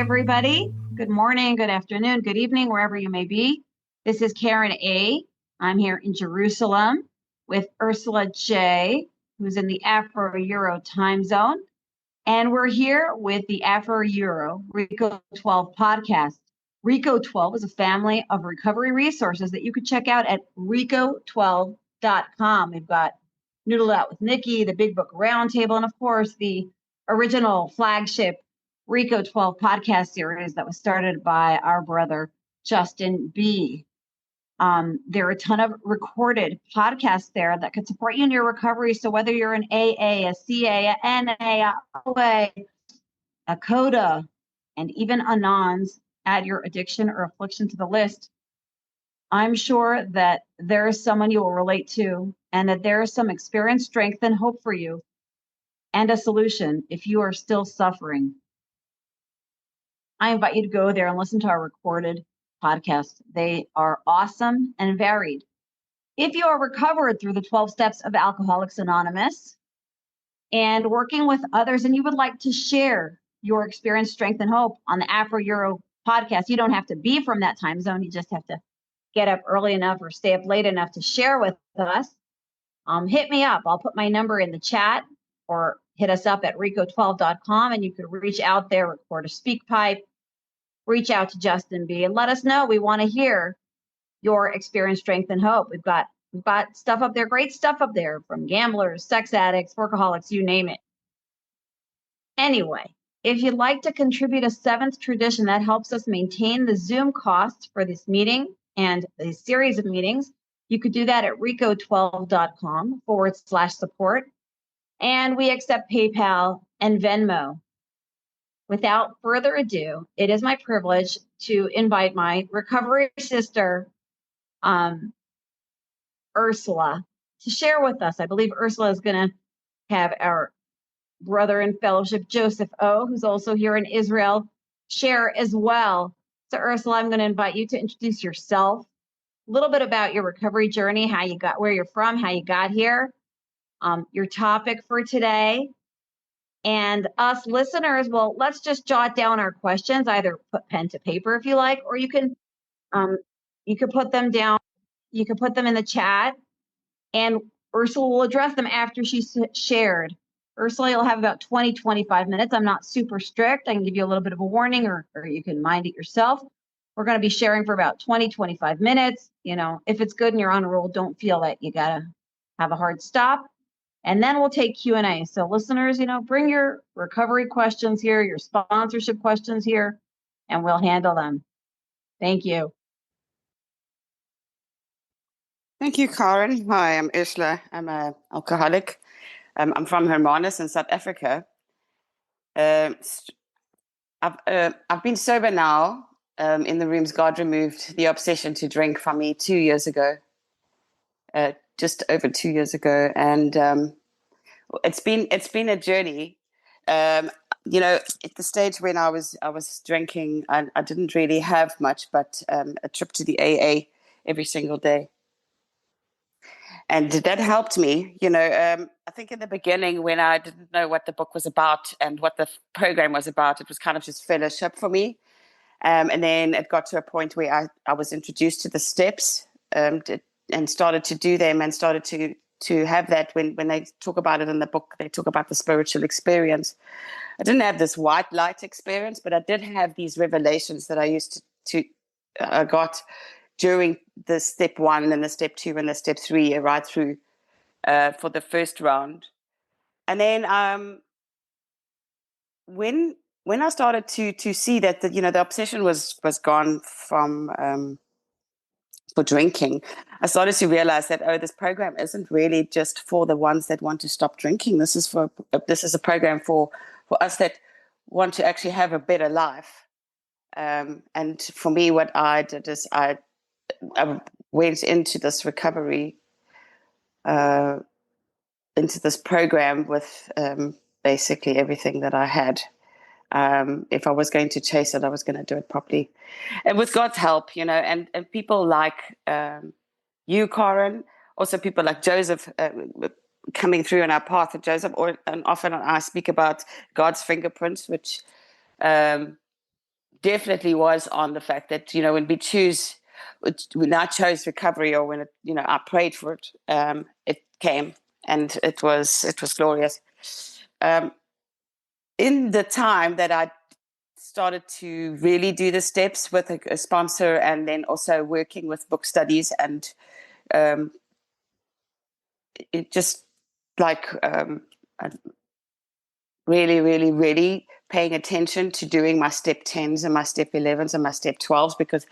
everybody. Good morning, good afternoon, good evening, wherever you may be. This is Karen A. I'm here in Jerusalem with Ursula J, who's in the Afro-Euro Timezone. And we're here with the Afro-Euro Reco12 podcast. Reco12 is a family of recovery resources that you can check out at Reco12.com. We've got Noodle It Out with Nikki, the Big Book Roundtable, and of course, the original flagship Reco12 podcast series that was started by our brother, Justin B. There are a ton of recorded podcasts there that could support you in your recovery. So whether you're an AA, a CA, a NA, a OA, a CODA, and even a NONS, add your addiction or affliction to the list. I'm sure that there is someone you will relate to and that there is some experience, strength, and hope for you and a solution if you are still suffering. I invite you to go there and listen to our recorded podcasts. They are awesome and varied. If you are recovered through the 12 steps of Alcoholics Anonymous and working with others, and you would like to share your experience, strength, and hope on the Afro-Euro podcast, you don't have to be from that time zone. You just have to get up early enough or stay up late enough to share with us. Hit me up. I'll put my number in the chat or hit us up at Reco12.com, and you could reach out there, record a speak pipe, reach out to Justin B, and let us know. We want to hear your experience, strength, and hope. We've got stuff up there, great stuff up there from gamblers, sex addicts, workaholics, you name it. Anyway, if you'd like to contribute a seventh tradition that helps us maintain the Zoom costs for this meeting and a series of meetings, you could do that at Reco12.com/support. And we accept PayPal and Venmo. Without further ado, it is my privilege to invite my recovery sister, Ursula, to share with us. I believe Ursula is going to have our brother in fellowship, Joseph O., who's also here in Israel, share as well. So Ursula, I'm going to invite you to introduce yourself, a little bit about your recovery journey, how you got, where you're from, how you got here, your topic for today. And us listeners, well, let's just jot down our questions, either put pen to paper if you like, or you can put them down. You can put them in the chat, and Ursula will address them after she's shared. Ursula, you'll have about 20, 25 minutes. I'm not super strict. I can give you a little bit of a warning, or you can mind it yourself. We're going to be sharing for about 20, 25 minutes. You know, if it's good and you're on a roll, don't feel that you got to have a hard stop. And then we'll take Q&A. So listeners, bring your recovery questions here, your sponsorship questions here, and we'll handle them. Thank you. Thank you, Karen. Hi, I'm Ursula. I'm an alcoholic. I'm from Hermanus in South Africa. I've been sober now. In the rooms, God removed the obsession to drink from me 2 years ago, just over 2 years ago, and it's been a journey. At the stage when I was drinking, I didn't really have much, but a trip to the AA every single day. And that helped me, I think in the beginning when I didn't know what the book was about and what the program was about, it was kind of just fellowship for me. And then it got to a point where I was introduced to the steps and started to do them and started to have that when they talk about it in the book, they talk about the spiritual experience. I didn't have this white light experience, but I did have these revelations that I used to got during the step 1 and the step 2 and the step 3 right through for the first round. And then when I started to see that the obsession was gone from for drinking, I started to realize that this program isn't really just for the ones that want to stop drinking. This is a program for us that want to actually have a better life. And for me, what I did is I went into this recovery, into this program with basically everything that I had. If I was going to chase it, I was going to do it properly. And with God's help, and people like you, Karen, also people like Joseph coming through in our path. And Joseph, and often I speak about God's fingerprints, which definitely was on the fact that, when when I chose recovery, or when I prayed for it, it came, and it was glorious. In the time that I started to really do the steps with a sponsor, and then also working with book studies, and it just like really, really, really paying attention to doing my step 10s and my step 11s and my step 12s, because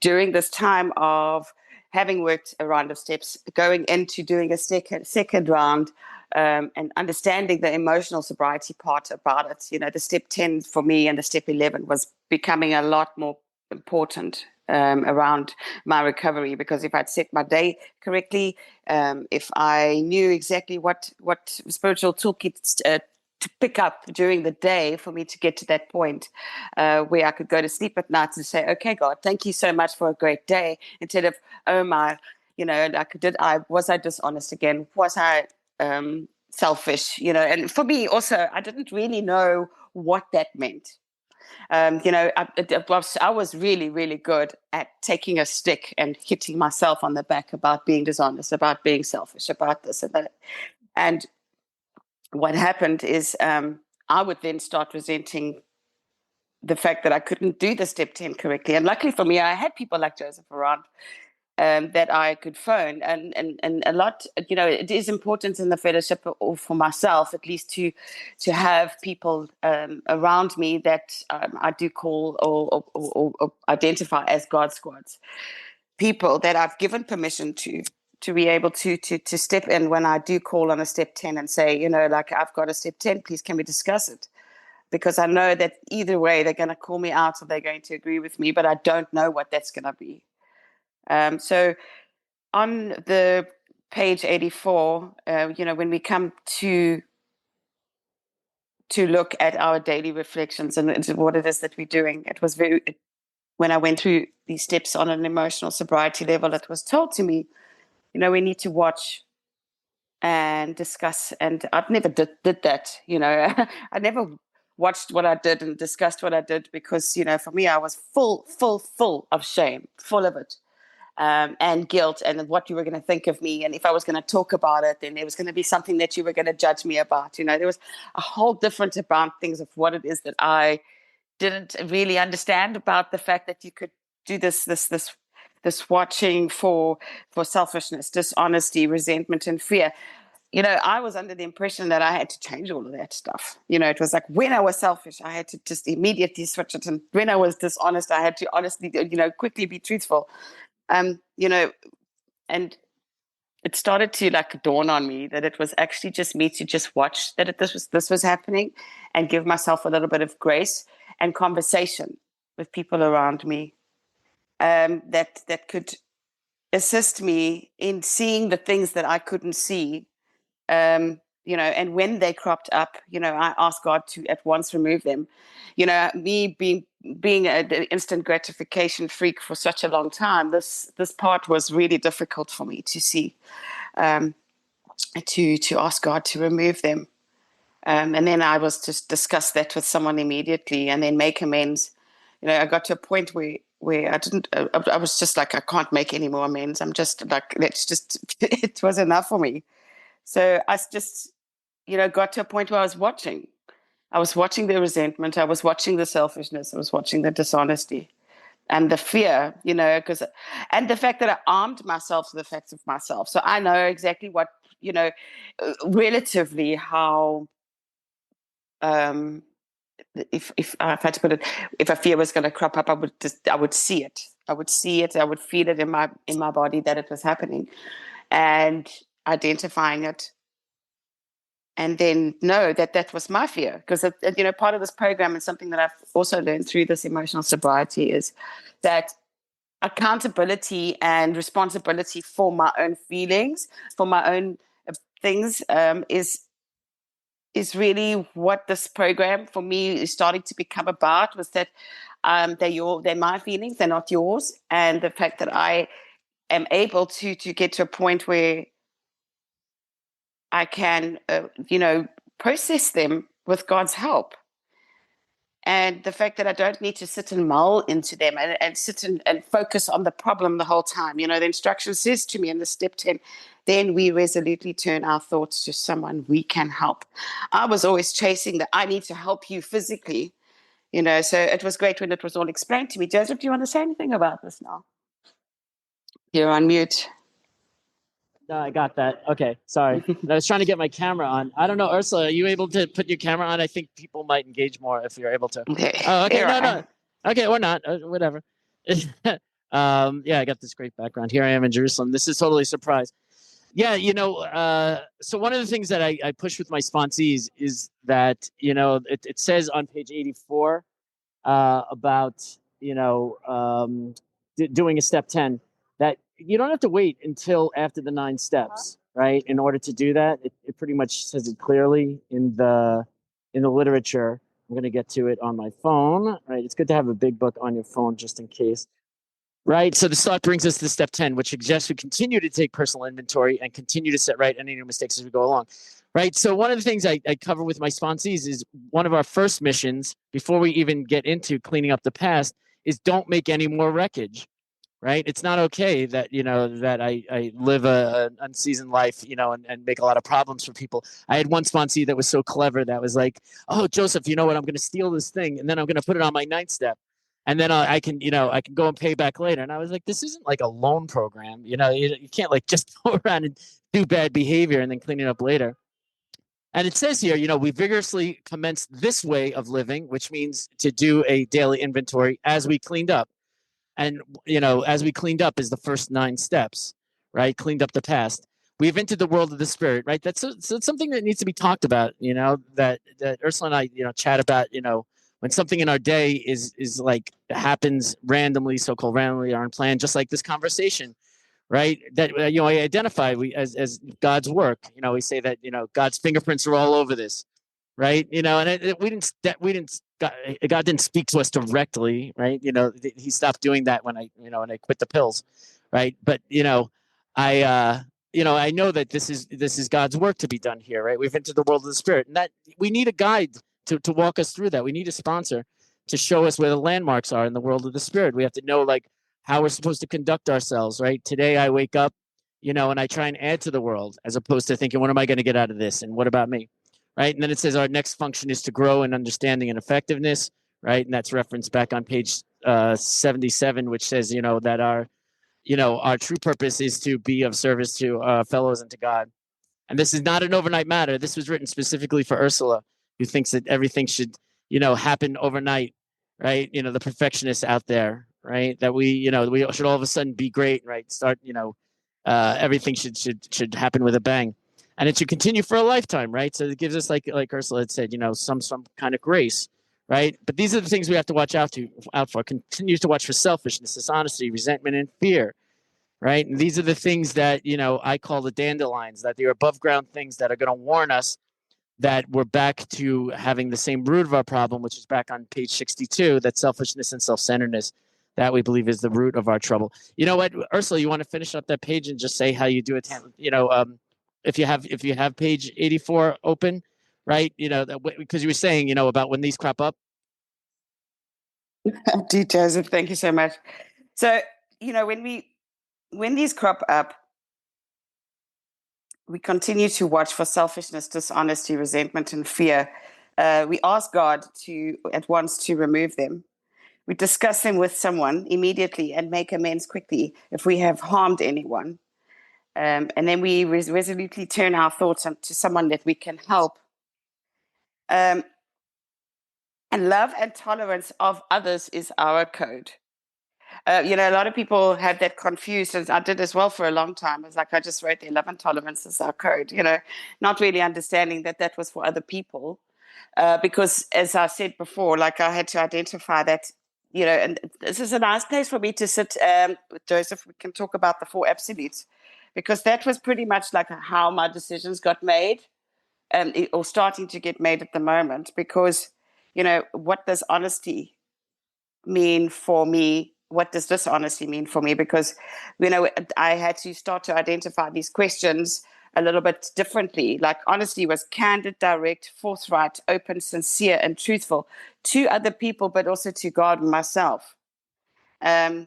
during this time of having worked a round of steps, going into doing a second round, and understanding the emotional sobriety part about it, the step 10 for me and the step 11 was becoming a lot more important around my recovery, because if I'd set my day correctly, if I knew exactly what spiritual toolkits to pick up during the day for me to get to that point where I could go to sleep at night and say, okay, God, thank you so much for a great day, instead of, oh my, was I dishonest again? Was I selfish? And for me also, I didn't really know what that meant. I was really, really good at taking a stick and hitting myself on the back about being dishonest, about being selfish, about this and that. And what happened is I would then start resenting the fact that I couldn't do the step 10 correctly. And luckily for me, I had people like Joseph around that I could phone, and a lot, it is important in the fellowship, or for myself at least, to have people around me that I do call or identify as God squads, people that I've given permission to be able to step in when I do call on a step 10 and say, like, I've got a step 10, please can we discuss it? Because I know that either way they're going to call me out or they're going to agree with me, but I don't know what that's going to be. So on the page 84, when we come to look at our daily reflections and what it is that we're doing, when I went through these steps on an emotional sobriety level, it was told to me, we need to watch and discuss. And I've never did that, I never watched what I did and discussed what I did, because, for me, I was full of shame, full of it. And guilt, and what you were going to think of me. And if I was going to talk about it, then there was going to be something that you were going to judge me about. There was a whole different about things of what it is that I didn't really understand about the fact that you could do this watching for selfishness, dishonesty, resentment, and fear. I was under the impression that I had to change all of that stuff. It was like, when I was selfish, I had to just immediately switch it. And when I was dishonest, I had to honestly, quickly be truthful. And it started to dawn on me that it was actually just me to just watch that this was happening, and give myself a little bit of grace and conversation with people around me that could assist me in seeing the things that I couldn't see. And when they cropped up, I asked God to at once remove them. Me being an instant gratification freak for such a long time, this part was really difficult for me to see, to ask God to remove them. And then I was to discuss that with someone immediately, and then make amends. I got to a point where I didn't, I was just like, I can't make any more amends. I'm just like, it was enough for me. So I just, got to a point where I was watching the resentment. I was watching the selfishness. I was watching the dishonesty and the fear, and the fact that I armed myself to the facts of myself. So I know exactly what, relatively how, if I had to put it, if a fear was going to crop up, I would see it. I would see it. I would feel it in my body that it was happening, and identifying it. And then know that was my fear, because part of this program, and something that I've also learned through this emotional sobriety, is that accountability and responsibility for my own feelings, for my own things, is really what this program for me is starting to become about. Was that they're my feelings, they're not yours, and the fact that I am able to get to a point where I can, process them with God's help. And the fact that I don't need to sit and mull into them and sit and focus on the problem the whole time. The instruction says to me in the step 10, then we resolutely turn our thoughts to someone we can help. I was always chasing that I need to help you physically, so it was great when it was all explained to me. Joseph, do you want to say anything about this now? You're on mute. No, I got that. Okay, sorry. I was trying to get my camera on. I don't know, Ursula, are you able to put your camera on? I think people might engage more if you're able to. Okay. Oh, okay. No. Okay, or not. Whatever. Yeah, I got this great background. Here I am in Jerusalem. This is totally a surprise. Yeah, so one of the things that I push with my sponsees is that, it says on page 84 about, doing a step 10, that you don't have to wait until after the 9 steps, right? In order to do that, it pretty much says it clearly in the literature. I'm going to get to it on my phone, right? It's good to have a big book on your phone just in case. Right. So this thought brings us to step 10, which suggests we continue to take personal inventory and continue to set right any new mistakes as we go along. Right. So one of the things I cover with my sponsees is one of our first missions before we even get into cleaning up the past is don't make any more wreckage. Right. It's not okay that, that I live an unseasoned life, and make a lot of problems for people. I had one sponsee that was so clever that was like, oh, Joseph, you know what? I'm going to steal this thing and then I'm going to put it on my 9th step. And then I can go and pay back later. And I was like, this isn't like a loan program. You can't like just go around and do bad behavior and then clean it up later. And it says here, we vigorously commenced this way of living, which means to do a daily inventory as we cleaned up. And, as we cleaned up is the first 9 steps, right? Cleaned up the past. We've entered the world of the spirit, right? That's something that needs to be talked about, that Ursula and I, chat about, when something in our day is like happens randomly, so-called randomly or unplanned, just like this conversation, right? That I identify as God's work. We say that God's fingerprints are all over this, right? And we didn't God didn't speak to us directly, right? He stopped doing that when I quit the pills, right? But I I know that this is God's work to be done here, right? We've entered the world of the spirit, and that we need a guide to walk us through that. We need a sponsor to show us where the landmarks are in the world of the spirit. We have to know like how we're supposed to conduct ourselves, right? Today I wake up, and I try and add to the world as opposed to thinking, what am I going to get out of this? And what about me? Right. And then it says our next function is to grow in understanding and effectiveness. Right. And that's referenced back on page 77, which says, that our true purpose is to be of service to fellows and to God. And this is not an overnight matter. This was written specifically for Ursula, who thinks that everything should, happen overnight, right? The perfectionists out there, right? That we should all of a sudden be great, right? Start, everything should happen with a bang, and it should continue for a lifetime, right? So it gives us, like Ursula had said, some kind of grace, right? But these are the things we have to watch out for. Continue to watch for selfishness, dishonesty, resentment, and fear. Right. And these are the things that, I call the dandelions, that they're above ground things that are going to warn us that we're back to having the same root of our problem, which is back on page 62, that selfishness and self-centeredness, that we believe is the root of our trouble. You know what, Ursula, you want to finish up that page and just say how you do it? If you have page 84 open, right? Because you were saying, about when these crop up. Details. Thank you so much. So, when these crop up, we continue to watch for selfishness, dishonesty, resentment, and fear. We ask God at once to remove them. We discuss them with someone immediately and make amends quickly if we have harmed anyone. And then we resolutely turn our thoughts to someone that we can help. And love and tolerance of others is our code. A lot of people have that confused, and I did as well for a long time. It's like I just wrote there, love and tolerance is our code, not really understanding that was for other people. Because as I said before, like I had to identify that, and this is a nice place for me to sit with Joseph. We can talk about the 4 absolutes, because that was pretty much like how my decisions got made, or starting to get made at the moment. Because, what does honesty mean for me? What does dishonesty mean for me? Because, I had to start to identify these questions a little bit differently. Like honesty was candid, direct, forthright, open, sincere, and truthful to other people, but also to God and myself. And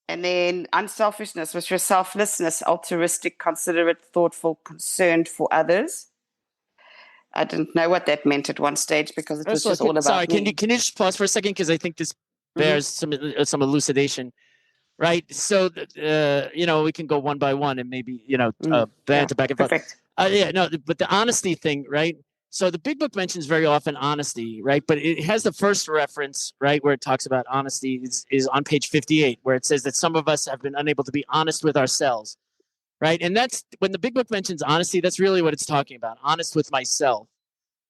then unselfishness, which was selflessness, altruistic, considerate, thoughtful, concerned for others. I didn't know what that meant at one stage because it was Ursula, just all about sorry, me. can you just pause for a second, because I think this bears some elucidation, right? So we can go one by one and maybe banter back and forth. Perfect. But the honesty thing, right? So the big book mentions very often honesty, right? But it has the first reference, right, where it talks about honesty is on page 58, where it says that some of us have been unable to be honest with ourselves, right? And that's when the big book mentions honesty, that's really what it's talking about, honest with myself,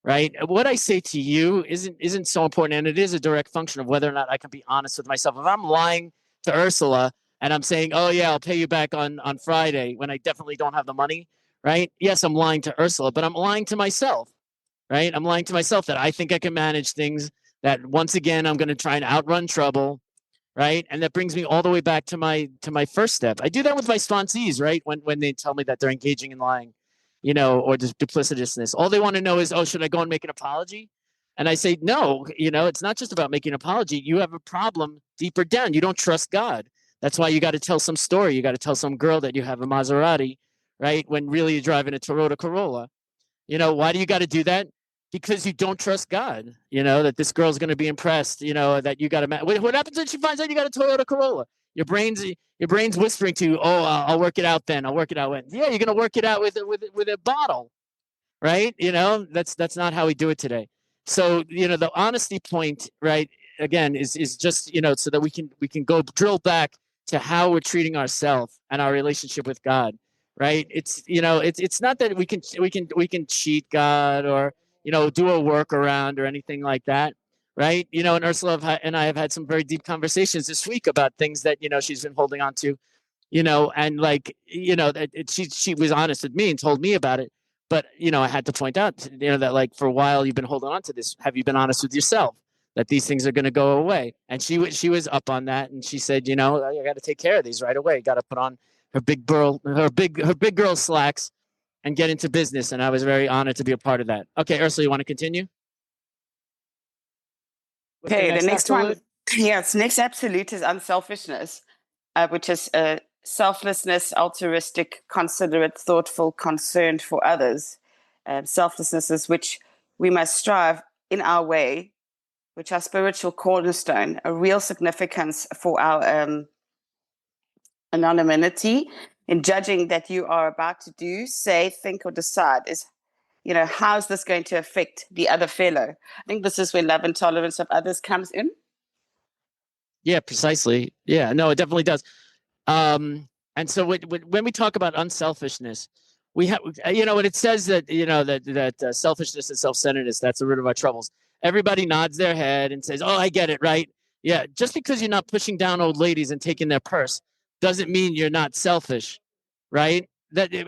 right? What I say to you isn't so important, and it is a direct function of whether or not I can be honest with myself. If I'm lying to Ursula and I'm saying, oh yeah, I'll pay you back on Friday, when I definitely don't have the money, right? Yes, I'm lying to Ursula, but I'm lying to myself, right? I'm lying to myself that I think I can manage things, that once again, I'm going to try and outrun trouble, right? And that brings me all the way back to my first step. I do that with my sponsees, right? When they tell me that they're engaging in lying, or just duplicitousness. All they want to know is, oh, should I go and make an apology? And I say, no, it's not just about making an apology. You have a problem deeper down. You don't trust God. That's why you got to tell some story. You got to tell some girl that you have a Maserati, right? When really you're driving a Toyota Corolla. Why do you got to do that? Because you don't trust God, that this girl's going to be impressed, that you got to. What happens when she finds out you got a Toyota Corolla? Your brain's whispering to you, oh, I'll work it out then. I'll work it out when. Yeah, you're going to work it out with a bottle, right? That's not how we do it today. So, the honesty point, right, again, is just, so that we can go drill back to how we're treating ourselves and our relationship with God, right? It's not that we can cheat God or, do a workaround or anything like that, right? And Ursula and I have had some very deep conversations this week about things that, she's been holding on to, and like, she was honest with me and told me about it. But, I had to point out, that like for a while you've been holding on to this. Have you been honest with yourself that these things are going to go away? And she was up on that. And she said, I got to take care of these right away. Got to put on her big girl slacks and get into business. And I was very honored to be a part of that. Okay, Ursula, you want to continue? Okay, the next one. Yes, next absolute is unselfishness, which is selflessness, altruistic, considerate, thoughtful, concerned for others. Selflessness is which we must strive in our way, which our spiritual cornerstone, a real significance for our anonymity in judging that you are about to do, say, think, or decide is, how's this going to affect the other fellow? I think this is where love and tolerance of others comes in. Yeah, precisely. Yeah, no, it definitely does. And so when we talk about unselfishness, we have, when it says that, that selfishness and self-centeredness, that's the root of our troubles. Everybody nods their head and says, oh, I get it, right? Yeah, just because you're not pushing down old ladies and taking their purse doesn't mean you're not selfish, right?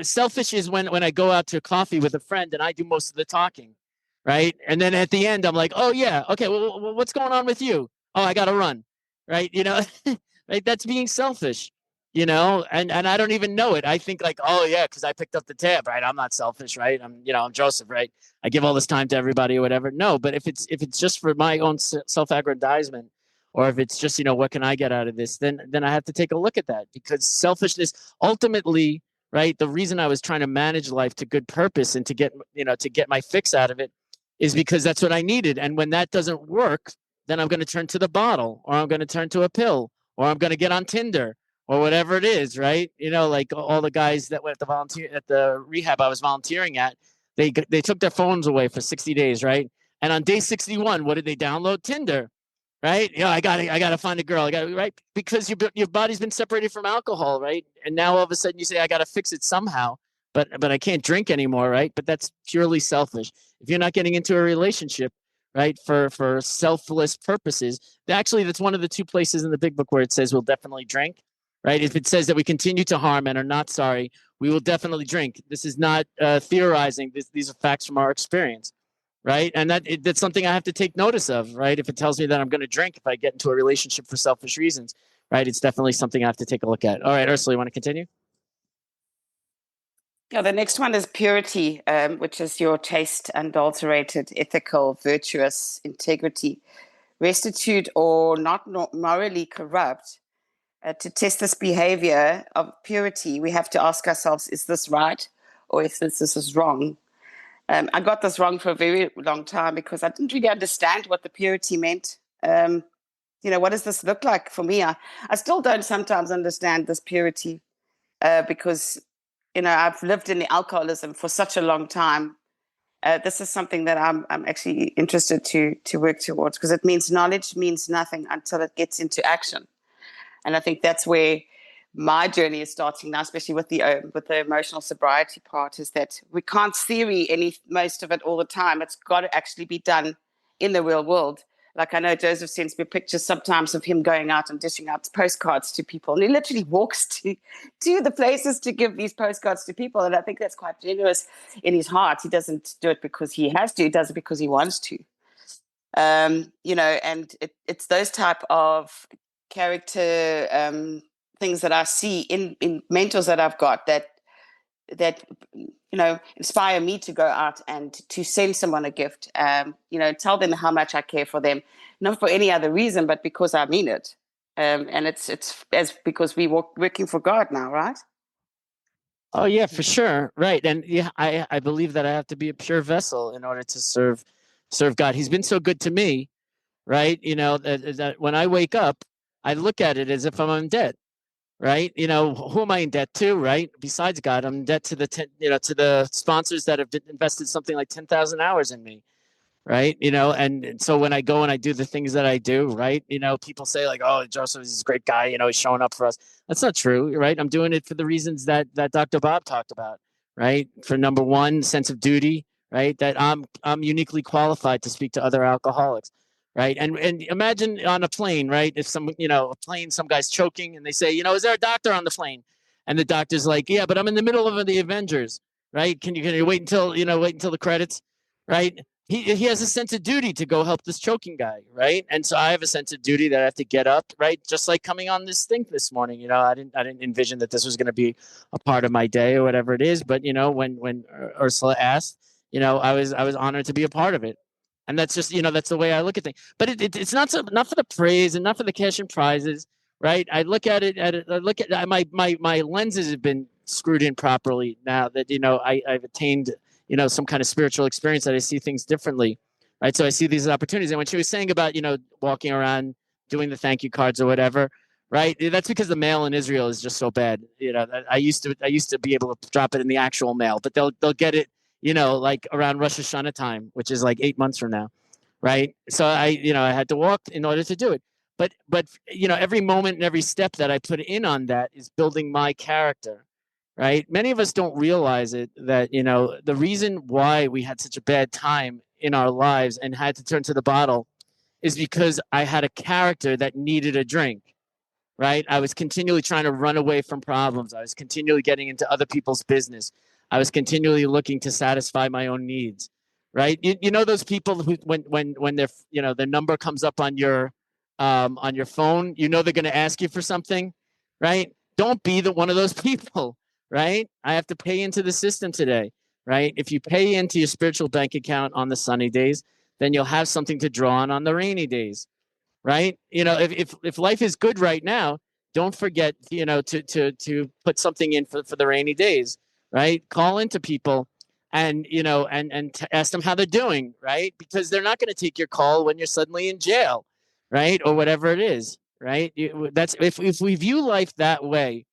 Selfish is when I go out to coffee with a friend and I do most of the talking, right? And then at the end, I'm like, oh, yeah, okay, well, what's going on with you? Oh, I got to run, right? Right? That's being selfish. And I don't even know it. I think like, oh yeah, because I picked up the tab, right? I'm not selfish, right? I'm Joseph, right? I give all this time to everybody or whatever. No, but if it's just for my own self-aggrandizement, or if it's just, what can I get out of this, then I have to take a look at that, because selfishness ultimately, right? The reason I was trying to manage life to good purpose and to get my fix out of it is because that's what I needed. And when that doesn't work, then I'm going to turn to the bottle, or I'm going to turn to a pill, or I'm going to get on Tinder, or whatever it is, right? Like all the guys that went at the rehab I was volunteering at, they took their phones away for 60 days, right? And on day 61, what did they download? Tinder, right? I gotta find a girl. Right? Because your body's been separated from alcohol, right? And now all of a sudden you say, I gotta fix it somehow, but I can't drink anymore, right? But that's purely selfish. If you're not getting into a relationship, right, for selfless purposes, actually, that's one of the two places in the big book where it says we'll definitely drink. Right? If it says that we continue to harm and are not sorry, we will definitely drink. This is not theorizing. These are facts from our experience, right? And that's something I have to take notice of, right? If it tells me that I'm going to drink if I get into a relationship for selfish reasons, right? It's definitely something I have to take a look at. All right, Ursula, you want to continue? Yeah, the next one is purity, which is your chaste, unadulterated, ethical, virtuous integrity, restitute or not morally corrupt. To test this behavior of purity, we have to ask ourselves, is this right or if this is wrong? I got this wrong for a very long time because I didn't really understand what the purity meant. What does this look like for me? I still don't sometimes understand this purity because, I've lived in the alcoholism for such a long time. This is something that I'm actually interested to work towards, because it means knowledge means nothing until it gets into action. And I think that's where my journey is starting now, especially with the emotional sobriety part, is that we can't theory most of it all the time. It's got to actually be done in the real world. Like, I know Joseph sends me pictures sometimes of him going out and dishing out postcards to people. And he literally walks to the places to give these postcards to people. And I think that's quite generous in his heart. He doesn't do it because he has to. He does it because he wants to. And it's those type of character things that I see in mentors that I've got that inspire me to go out and to send someone a gift, tell them how much I care for them, not for any other reason, but because I mean it. And it's because we working for God now, right? Oh yeah, for sure. Right. And yeah, I believe that I have to be a pure vessel in order to serve God. He's been so good to me, right? That when I wake up, I look at it as if I'm in debt, right? Who am I in debt to, right? Besides God, I'm in debt to to the sponsors that have invested something like 10,000 hours in me, right? And so when I go and I do the things that I do, right? People say like, "Oh, Joseph is a great guy. He's showing up for us." That's not true, right? I'm doing it for the reasons that Dr. Bob talked about, right? For number one, sense of duty, right? That I'm uniquely qualified to speak to other alcoholics, right? And imagine on a plane, right? If a plane, some guy's choking, and they say, "Is there a doctor on the plane?" And the doctor's like, "Yeah, but I'm in the middle of the Avengers, right? Can you wait until the credits, right?" He has a sense of duty to go help this choking guy, right? And so I have a sense of duty that I have to get up, right? Just like coming on this thing this morning, I didn't envision that this was going to be a part of my day or whatever it is, but when Ursula asked, I was honored to be a part of it, and that's just that's the way I look at things. But it's not for the praise and not for the cash and prizes, right? I look at it I look at my lenses have been screwed in properly now that I've attained some kind of spiritual experience, that I see things differently, right? So I see these opportunities. And when she was saying about, walking around doing the thank you cards or whatever, right? That's because the mail in Israel is just so bad. I used to be able to drop it in the actual mail, but they'll get it, like around Rosh Hashanah time, which is like 8 months from now, right? So I had to walk in order to do it. But every moment and every step that I put in on that is building my character, right? Many of us don't realize it, that the reason why we had such a bad time in our lives and had to turn to the bottle is because I had a character that needed a drink, right? I was continually trying to run away from problems. I was continually getting into other people's business. I was continually looking to satisfy my own needs, right? You know those people who when their their number comes up on your phone, they're going to ask you for something, right? Don't be one of those people, right? I have to pay into the system today, right? If you pay into your spiritual bank account on the sunny days, then you'll have something to draw on the rainy days, right? If life is good right now, don't forget, to put something in for the rainy days, right? Call into people and, ask them how they're doing, right? Because they're not going to take your call when you're suddenly in jail, right? Or whatever it is, right? That's if we view life that way,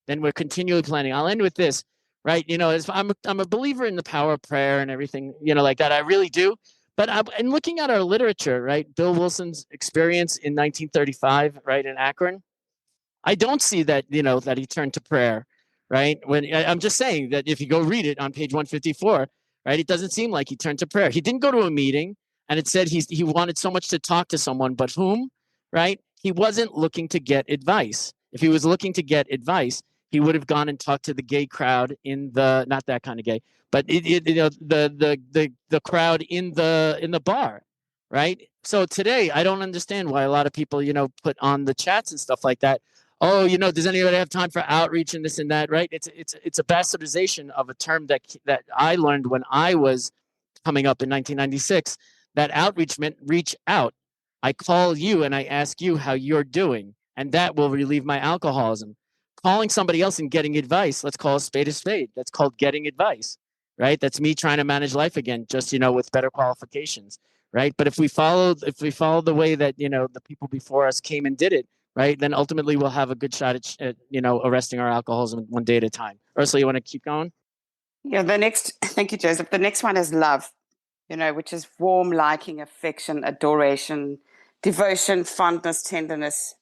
then we're continually planning. I'll end with this, right? I'm a believer in the power of prayer and everything, like that. I really do. But in looking at our literature, right, Bill Wilson's experience in 1935, right, in Akron, I don't see that, that he turned to prayer, right? I'm just saying that if you go read it on page 154, right, it doesn't seem like he turned to prayer. He didn't go to a meeting, and it said he wanted so much to talk to someone, but whom, right? He wasn't looking to get advice. If he was looking to get advice, he would have gone and talked to the gay crowd in the, not that kind of gay, but the crowd in the bar, right? So today, I don't understand why a lot of people, put on the chats and stuff like that, oh, does anybody have time for outreach and this and that, right? It's a bastardization of a term that I learned when I was coming up in 1996. That outreach meant reach out. I call you and I ask you how you're doing, and that will relieve my alcoholism. Calling somebody else and getting advice, let's call a spade. That's called getting advice, right? That's me trying to manage life again, just with better qualifications, right? But if we follow the way that the people before us came and did it, right, then ultimately we'll have a good shot at arresting our alcoholism one day at a time. Ursula, you want to keep going? Yeah, thank you, Joseph. The next one is love, which is warm liking, affection, adoration, devotion, fondness, tenderness.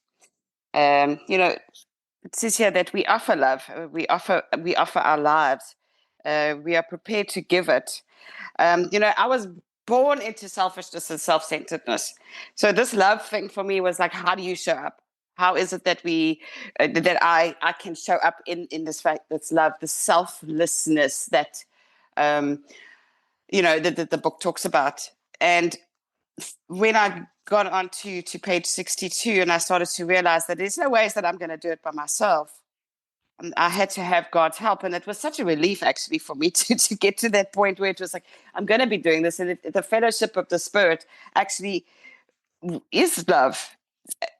It says here that we offer love, we offer our lives, we are prepared to give it. I was born into selfishness and self-centeredness. So this love thing for me was like, how do you show up? How is it that I can show up in this fact, that's love, the selflessness that, the book talks about. And when I got onto page 62 and I started to realize that there's no ways that I'm going to do it by myself, I had to have God's help. And it was such a relief actually for me to get to that point where it was like, I'm going to be doing this. And the fellowship of the Spirit actually is love.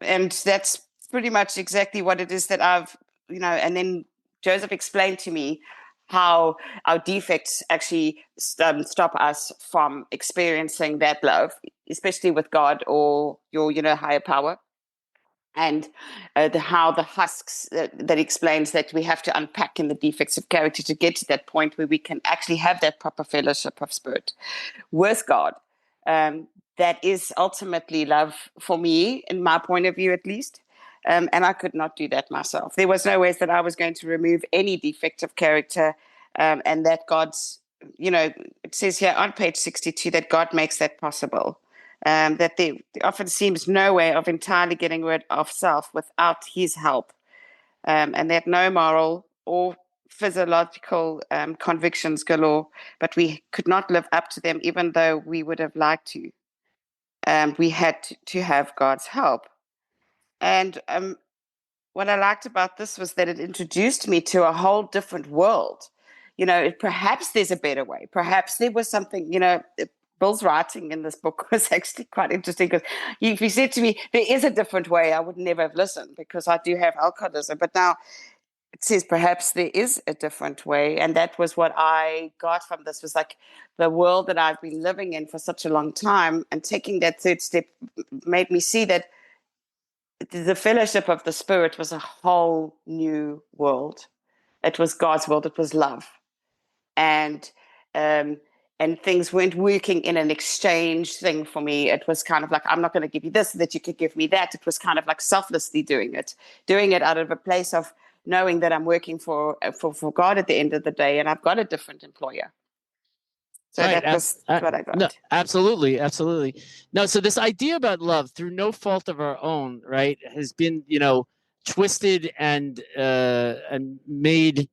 And that's pretty much exactly what it is that I've, and then Joseph explained to me how our defects actually stop us from experiencing that love, especially with God or your, higher power. And how the husks that explains that we have to unpack in the defects of character to get to that point where we can actually have that proper fellowship of spirit with God. That is ultimately love for me, in my point of view, at least. And I could not do that myself. There was no ways that I was going to remove any defect of character, and that God's, it says here on page 62 that God makes that possible. That there often seems no way of entirely getting rid of self without his help, and that no moral or physiological convictions galore, but we could not live up to them even though we would have liked to. We had to have God's help. And what I liked about this was that it introduced me to a whole different world. Perhaps there's a better way. Perhaps there was something, Bill's writing in this book was actually quite interesting, because if he said to me, there is a different way, I would never have listened because I do have alcoholism. But now it says perhaps there is a different way. And that was what I got from this, was like the world that I've been living in for such a long time, and taking that third step made me see that the fellowship of the Spirit was a whole new world. It was God's world. It was love. And things weren't working in an exchange thing for me. It was kind of like, I'm not going to give you this so that you could give me that. It was kind of like selflessly doing it out of a place of knowing that I'm working for God at the end of the day, and I've got a different employer. So right. that was what I got. No, absolutely. No, so this idea about love through no fault of our own, right, has been, twisted and made,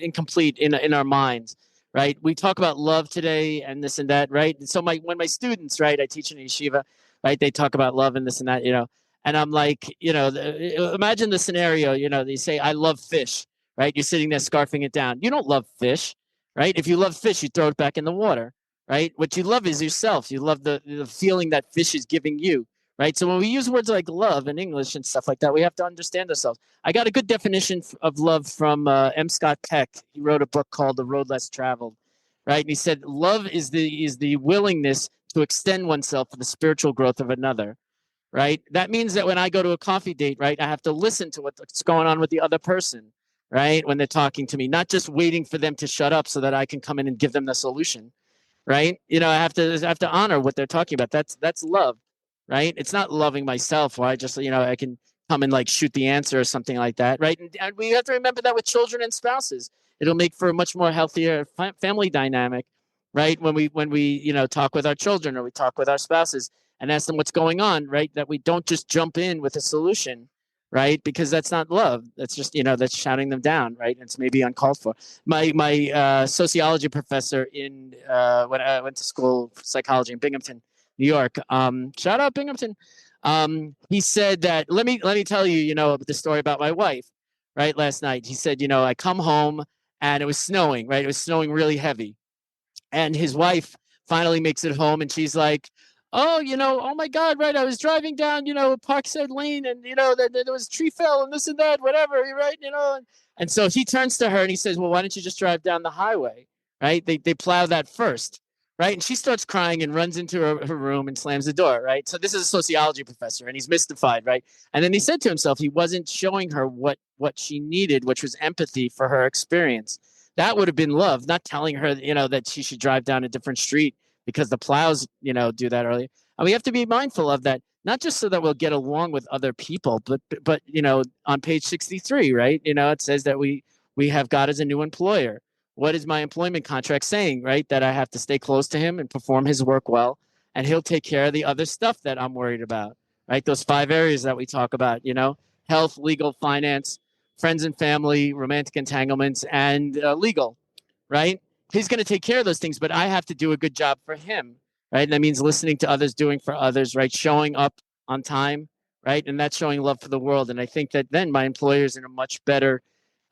incomplete in our minds. Right. We talk about love today and this and that. Right. And so when my students, right, I teach in yeshiva, right, they talk about love and this and that, and I'm like, imagine the scenario, they say, I love fish, right? You're sitting there scarfing it down. You don't love fish, right? If you love fish, you throw it back in the water, right? What you love is yourself. You love the feeling that fish is giving you, right? So when we use words like love in English and stuff like that, we have to understand ourselves. I got a good definition of love from M. Scott Peck. He wrote a book called The Road Less Traveled, right? And he said, love is the willingness to extend oneself for the spiritual growth of another, right? That means that when I go to a coffee date, right, I have to listen to what's going on with the other person, right, when they're talking to me, not just waiting for them to shut up so that I can come in and give them the solution, right? I have to honor what they're talking about. That's love, right? It's not loving myself where I just, I can come and like shoot the answer or something like that, right? And we have to remember that with children and spouses. It'll make for a much more healthier family dynamic, right? When we talk with our children or we talk with our spouses and ask them what's going on, right? That we don't just jump in with a solution, right? Because that's not love. That's just, that's shouting them down, right? It's maybe uncalled for. My sociology professor when I went to school for psychology in Binghamton, New York, shout out Binghamton. He said that, let me tell you, you know, the story about my wife, right? Last night, he said, you know, I come home and it was snowing, right? It was snowing really heavy. And his wife finally makes it home and she's like, oh, you know, oh my God, right? I was driving down, you know, Parkside Lane and, you know, there was a tree fell and this and that, whatever, right? You know, and so he turns to her and he says, well, why don't you just drive down the highway, right? They plow that first, right? And she starts crying and runs into her room and slams the door, right? So this is a sociology professor and he's mystified, right? And then he said to himself, he wasn't showing her what she needed, which was empathy for her experience. That would have been love, not telling her, you know, that she should drive down a different street because the plows, you know, do that early. And we have to be mindful of that, not just so that we'll get along with other people, but you know, on page 63, right? You know, it says that we have God as a new employer. What is my employment contract saying, right? That I have to stay close to him and perform his work well, and he'll take care of the other stuff that I'm worried about, right? Those 5 areas that we talk about, you know, health, legal, finance, friends and family, romantic entanglements, and legal, right? He's going to take care of those things, but I have to do a good job for him, right? And that means listening to others, doing for others, right? Showing up on time, right? And that's showing love for the world. And I think that then my employer is in a much better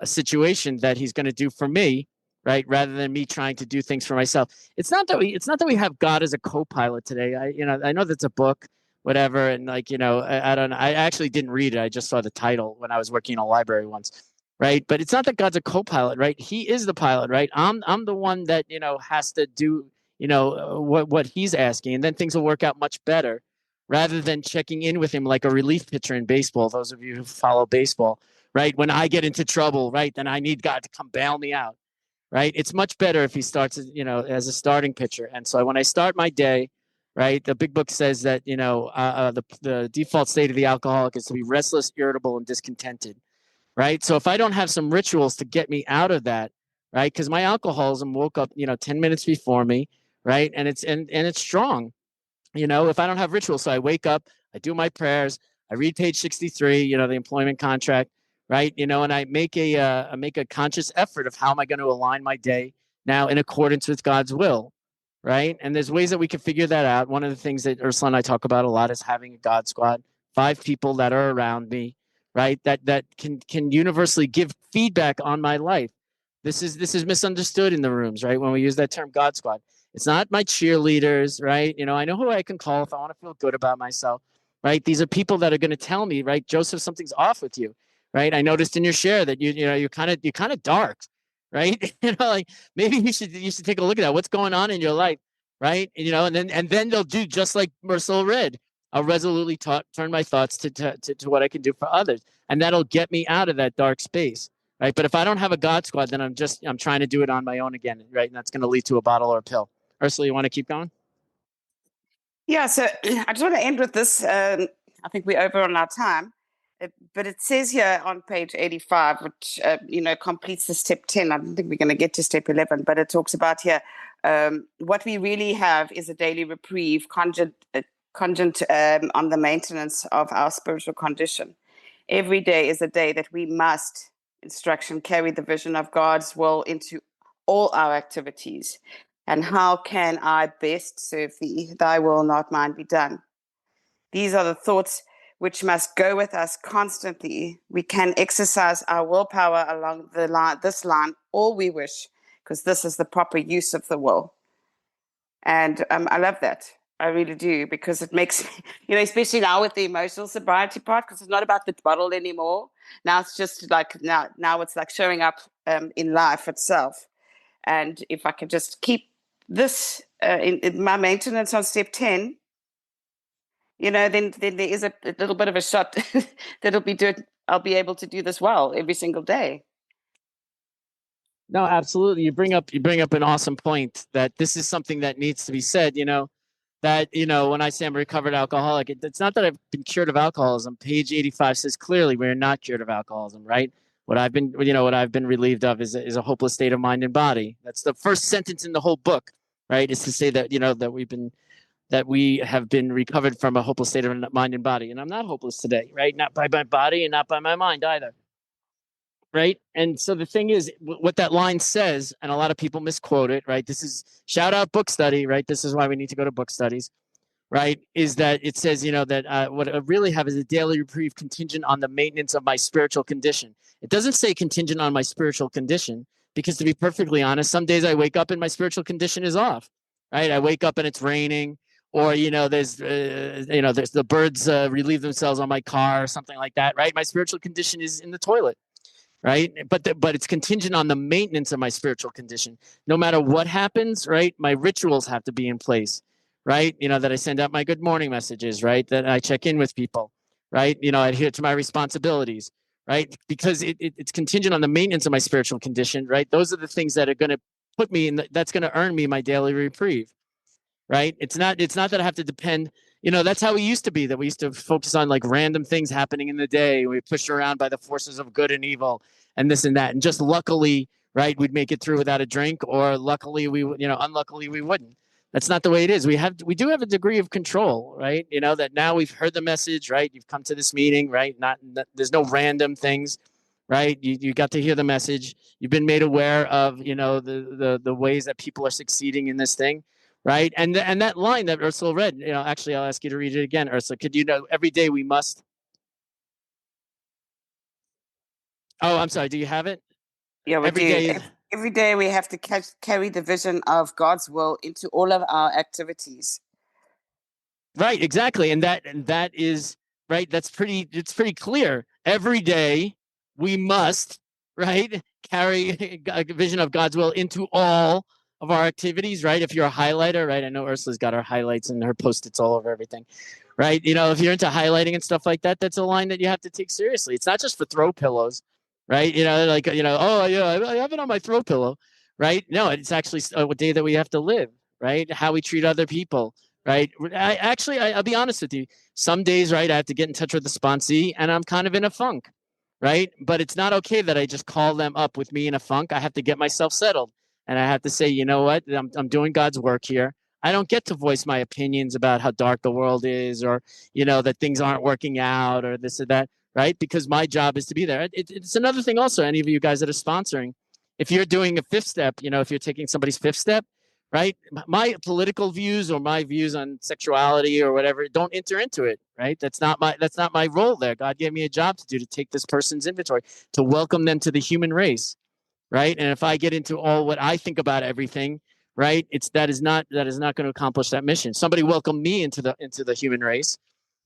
situation that he's going to do for me, right? Rather than me trying to do things for myself. It's not that we have God as a co-pilot today. I know that's a book, whatever, and like, you know, I don't know. I actually didn't read it. I just saw the title when I was working in a library once, right? But it's not that God's a co-pilot, right? He is the pilot, right? I'm the one that, you know, has to do, you know, what he's asking, and then things will work out much better, rather than checking in with him like a relief pitcher in baseball. Those of you who follow baseball, right? When I get into trouble, right, then I need God to come bail me out, right? It's much better if he starts, you know, as a starting pitcher. And so when I start my day, right, the big book says that, you know, the default state of the alcoholic is to be restless, irritable, and discontented, right? So if I don't have some rituals to get me out of that, right, because my alcoholism woke up, you know, 10 minutes before me, right, and it's strong, you know, if I don't have rituals. So I wake up, I do my prayers, I read page 63, you know, the employment contract, right? You know, and I make a conscious effort of how am I going to align my day now in accordance with God's will, right? And there's ways that we can figure that out. One of the things that Ursula and I talk about a lot is having a God squad, 5 people that are around me, right? That can universally give feedback on my life. This is misunderstood in the rooms, right? When we use that term God squad. It's not my cheerleaders, right? You know, I know who I can call if I want to feel good about myself, right? These are people that are going to tell me, right, Joseph, something's off with you, right? I noticed in your share that you're kind of dark, right? You know, like maybe you should take a look at that. What's going on in your life, right? And, you know, and then they'll do just like Ursula read. I'll resolutely turn my thoughts to what I can do for others, and that'll get me out of that dark space. Right. But if I don't have a God squad, then I'm trying to do it on my own again. Right. And that's going to lead to a bottle or a pill. Ursula, you want to keep going? Yeah, so I just want to end with this. I think we're over on our time, but it says here on page 85, which, you know, completes the step 10. I don't think we're going to get to step 11, but it talks about here what we really have is a daily reprieve conjunct on the maintenance of our spiritual condition. Every day is a day that we must, instruction, carry the vision of God's will into all our activities. And how can I best serve thee? Thy will, not mine, be done. These are the thoughts which must go with us constantly. We can exercise our willpower along this line all we wish, because this is the proper use of the will. And I love that. I really do, because it makes, you know, especially now with the emotional sobriety part, because it's not about the bottle anymore. Now it's just like, now it's like showing up in life itself. And if I could just keep this in my maintenance on step 10, you know, then there is a little bit of a shot that I'll be able to do this well every single day. No, absolutely. You bring up an awesome point that this is something that needs to be said, you know, that, you know, when I say I'm a recovered alcoholic, it's not that I've been cured of alcoholism. Page 85 says clearly we're not cured of alcoholism, right? What I've been relieved of is a hopeless state of mind and body. That's the first sentence in the whole book, right? Is to say that, you know, that we have been recovered from a hopeless state of mind and body. And I'm not hopeless today, right? Not by my body and not by my mind either. Right. And so the thing is, what that line says, and a lot of people misquote it, right? This is shout out book study, right? This is why we need to go to book studies. right, is that it says, that what I really have is a daily reprieve contingent on the maintenance of my spiritual condition. It doesn't say contingent on my spiritual condition, because to be perfectly honest, some days I wake up and my spiritual condition is off, right? I wake up and it's raining, or, there's the birds relieve themselves on my car or something like that, right? My spiritual condition is in the toilet, right? But it's contingent on the maintenance of my spiritual condition. No matter what happens, right? My rituals have to be in place, right? That I send out my good morning messages, right? That I check in with people, right? I adhere to my responsibilities, right? Because it's contingent on the maintenance of my spiritual condition, right? Those are the things that are going to put me in. That's going to earn me my daily reprieve, right? It's not that I have to depend. That's how we used to be, that we used to focus on like random things happening in the day. We pushed around by the forces of good and evil and this and that. And just luckily, right, we'd make it through without a drink, or luckily unluckily we wouldn't. That's not the way it is. We do have a degree of control, right? That now we've heard the message, right? You've come to this meeting, right? There's no random things, right? You got to hear the message. You've been made aware of, the ways that people are succeeding in this thing, right? And that line that Ursula read, actually, I'll ask you to read it again, Ursula. Could every day we must. Oh, I'm sorry. Do you have it? Yeah, we Every do. day. Every day we have to carry the vision of God's will into all of our activities. Right, exactly. And that is right. It's pretty clear. Every day we must, right, carry a vision of God's will into all of our activities, right? If you're a highlighter, right? I know Ursula's got her highlights and her post-its all over everything, right? If you're into highlighting and stuff like that, that's a line that you have to take seriously. It's not just for throw pillows, right? Oh yeah, I have it on my throw pillow, right? No, it's actually a day that we have to live, right? How we treat other people, right? I'll be honest with you. Some days, right, I have to get in touch with the sponsee and I'm kind of in a funk, right? But it's not okay that I just call them up with me in a funk. I have to get myself settled and I have to say, you know what? I'm doing God's work here. I don't get to voice my opinions about how dark the world is, or, that things aren't working out or this or that, right? Because my job is to be there. It's another thing also, any of you guys that are sponsoring, if you're doing a fifth step, if you're taking somebody's fifth step, right? My political views or my views on sexuality or whatever don't enter into it, right? That's not my role there. God gave me a job to do, to take this person's inventory, to welcome them to the human race, right? And if I get into all what I think about everything, right, that is not going to accomplish that mission. Somebody welcomed me into the human race,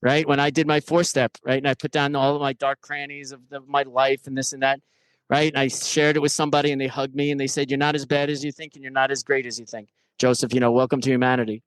right? When I did my 4-step, right, and I put down all of my dark crannies of my life and this and that, right? And I shared it with somebody and they hugged me and they said, "You're not as bad as you think and you're not as great as you think. Joseph, welcome to humanity."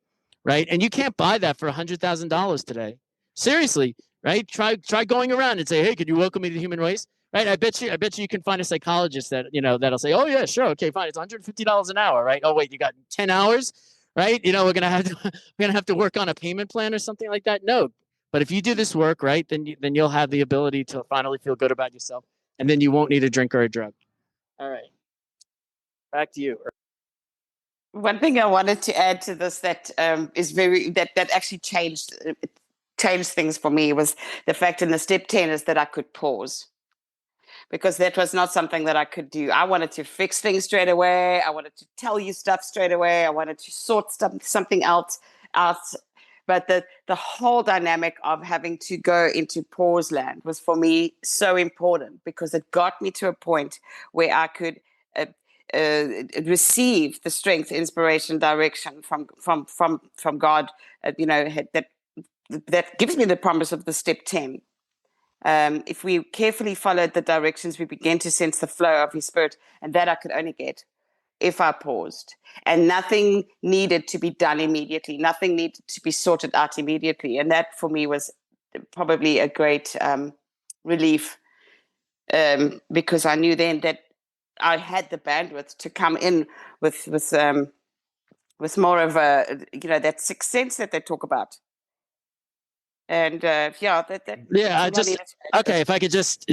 Right? And you can't buy that for $100,000 today. Seriously, right? Try going around and say, "Hey, could you welcome me to the human race?" Right? I bet you can find a psychologist that, that'll say, "Oh yeah, sure. Okay, fine. It's $150 an hour," right? "Oh wait, you got 10 hours?" Right? We're going to have to work on a payment plan or something like that. No. But if you do this work, right, then you'll have the ability to finally feel good about yourself, and then you won't need a drink or a drug. All right. Back to you. One thing I wanted to add to this that is that actually changed things for me was the fact in the step 10 is that I could pause, because that was not something that I could do. I wanted to fix things straight away. I wanted to tell you stuff straight away. I wanted to sort something else out. But the whole dynamic of having to go into pause land was for me so important, because it got me to a point where I could receive the strength, inspiration, direction from God. That gives me the promise of the step 10. If we carefully followed the directions, we began to sense the flow of His Spirit, and that I could only get if I paused. And nothing needed to be done immediately. Nothing needed to be sorted out immediately. And that for me was probably a great relief, because I knew then that I had the bandwidth to come in with more of a, that sixth sense that they talk about. And okay. If I could just,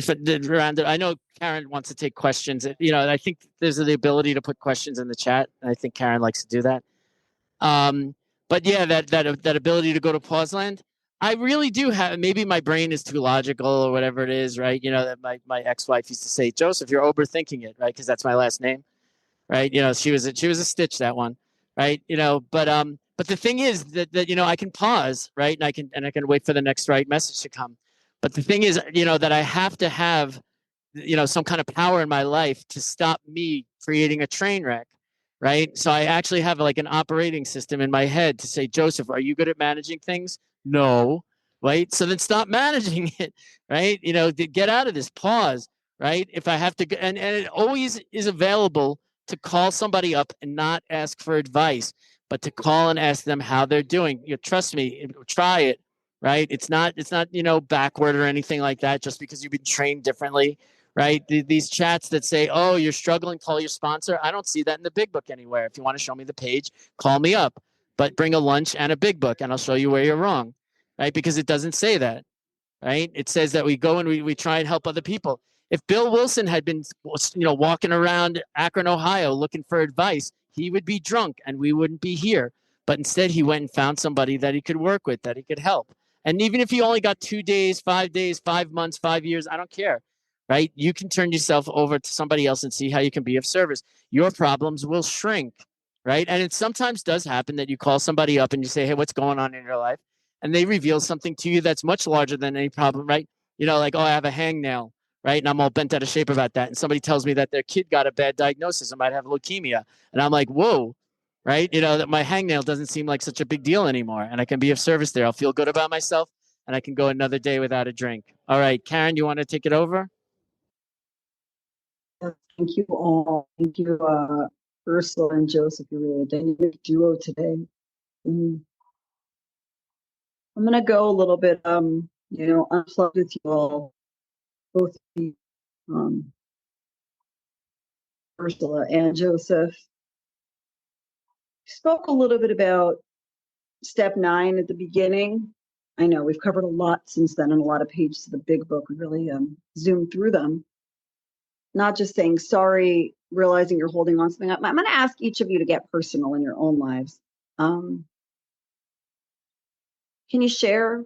around it, I know Karen wants to take questions. I think there's the ability to put questions in the chat. And I think Karen likes to do that. But yeah, that ability to go to pause land, I really do have. Maybe my brain is too logical or whatever it is, right? That my ex-wife used to say, "Joseph, you're overthinking it," right? Because that's my last name, right? She was a Stitch, that one, right? But But the thing is that you know, I can pause, right? And I can wait for the next right message to come. But the thing is, you know, that I have to have, you know, some kind of power in my life to stop me creating a train wreck, right? So I actually have like an operating system in my head to say, Joseph, are you good at managing things? No, right? So then stop managing it, right? You know, to get out of this, pause, right? If I have to, and it always is available to call somebody up and not ask for advice, but to call and ask them how they're doing. You trust me, try it, right? It's not, you know, backward or anything like that just because you've been trained differently, right? These chats that say, oh, you're struggling, call your sponsor. I don't see that in the big book anywhere. If you want to show me the page, call me up, but bring a lunch and a big book and I'll show you where you're wrong, right? Because it doesn't say that, right? It says that we go and we try and help other people. If Bill Wilson had been, you know, walking around Akron, Ohio, looking for advice, he would be drunk and we wouldn't be here. But instead, he went and found somebody that he could work with, that he could help. And even if he only got 2 days, 5 months, 5 years, I don't care, right? You can turn yourself over to somebody else and see how you can be of service. Your problems will shrink, right? And it sometimes does happen that you call somebody up and you say, hey, what's going on in your life? And they reveal something to you that's much larger than any problem, right? You know, like, oh, I have a hangnail, right? And I'm all bent out of shape about that. And somebody tells me that their kid got a bad diagnosis and might have leukemia. And I'm like, whoa, right? You know, that my hangnail doesn't seem like such a big deal anymore. And I can be of service there. I'll feel good about myself and I can go another day without a drink. All right, Karen, you want to take it over? Thank you all. Thank you, Ursula and Joseph. You're really a dynamic duo today. I'm going to go a little bit, you know, unplugged with you all, both Ursula and Joseph. Spoke a little bit about step 9 at the beginning. I know we've covered a lot since then and a lot of pages of the big book. We really zoomed through them. Not just saying sorry, realizing you're holding on to something. I'm going to ask each of you to get personal in your own lives. Can you share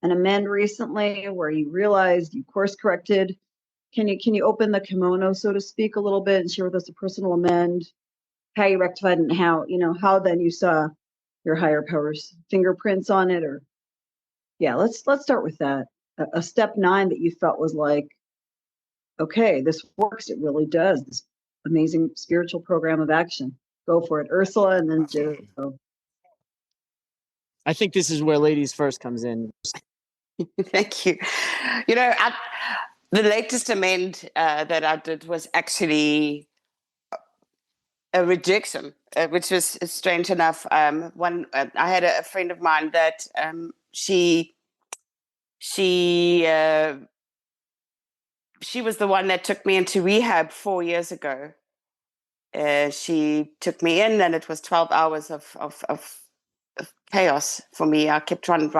an amend recently where you realized you course corrected? Can you open the kimono, so to speak, a little bit and share with us a personal amend, how you rectified and how, you know, how then you saw your higher powers fingerprints on it? Or yeah, let's start with that. A step 9 that you felt was like, okay, this works. It really does. This amazing spiritual program of action. Go for it, Ursula, and then Joe. I think this is where ladies first comes in. Thank you. You know, the latest amend that I did was actually a rejection, which was strange enough. I had a friend of mine that she was the one that took me into rehab 4 years ago. She took me in, and it was 12 hours of chaos for me. I kept trying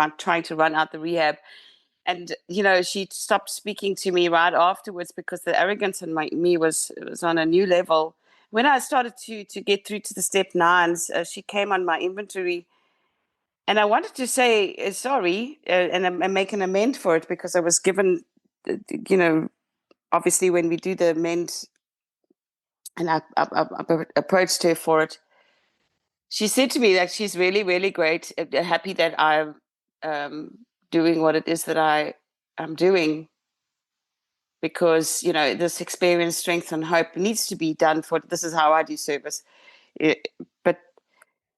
to run out the rehab. And, you know, she stopped speaking to me right afterwards because the arrogance in me was on a new level. When I started to get through to the step 9s, she came on my inventory. And I wanted to say sorry and make an amend for it because I was given, you know, obviously when we do the amend, and I approached her for it, she said to me that she's really, really great, happy that I'm doing what it is that I am doing, because, you know, this experience, strength, and hope needs to be done for. This is how I do service. But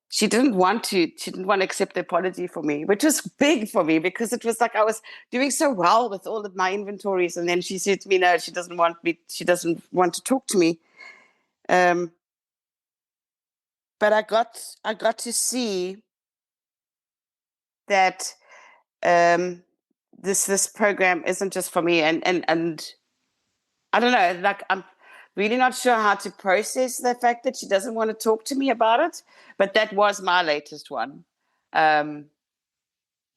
she didn't want to accept the apology for me, which was big for me because it was like I was doing so well with all of my inventories. And then she said to me, no, she doesn't want to talk to me. But I got to see that this program isn't just for me, and I don't know, like I'm really not sure how to process the fact that she doesn't want to talk to me about it. But that was my latest one. Well,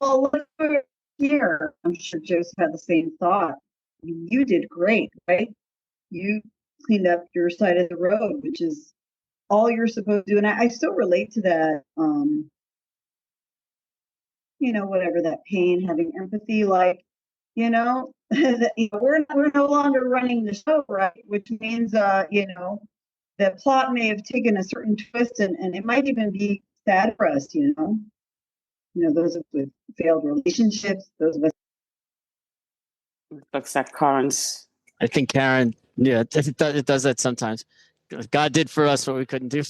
look here. I'm sure Joseph had the same thought. You did great, right? You cleaned up your side of the road, which is all you're supposed to do. And I still relate to that. You know, whatever that pain, having empathy, like, you know, that, you know, we're no longer running the show, right? Which means, you know, the plot may have taken a certain twist, and it might even be sad for us, those with failed relationships, those of us. Looks like Karen's. I think Karen, yeah, it does that sometimes. God did for us what we couldn't do.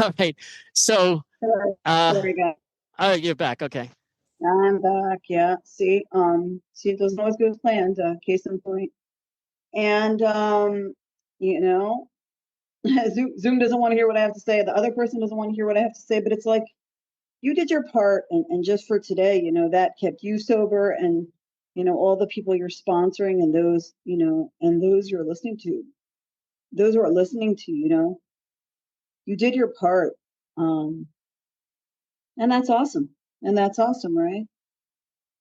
All right. So, Sorry, guys. oh, you're back. Okay. I'm back. Yeah. See, it doesn't always go as planned. Case in point. And Zoom doesn't want to hear what I have to say. The other person doesn't want to hear what I have to say. But it's like you did your part, and just for today, that kept you sober, and all the people you're sponsoring, and those you're listening to, those who are listening to, you did your part, and that's awesome, right?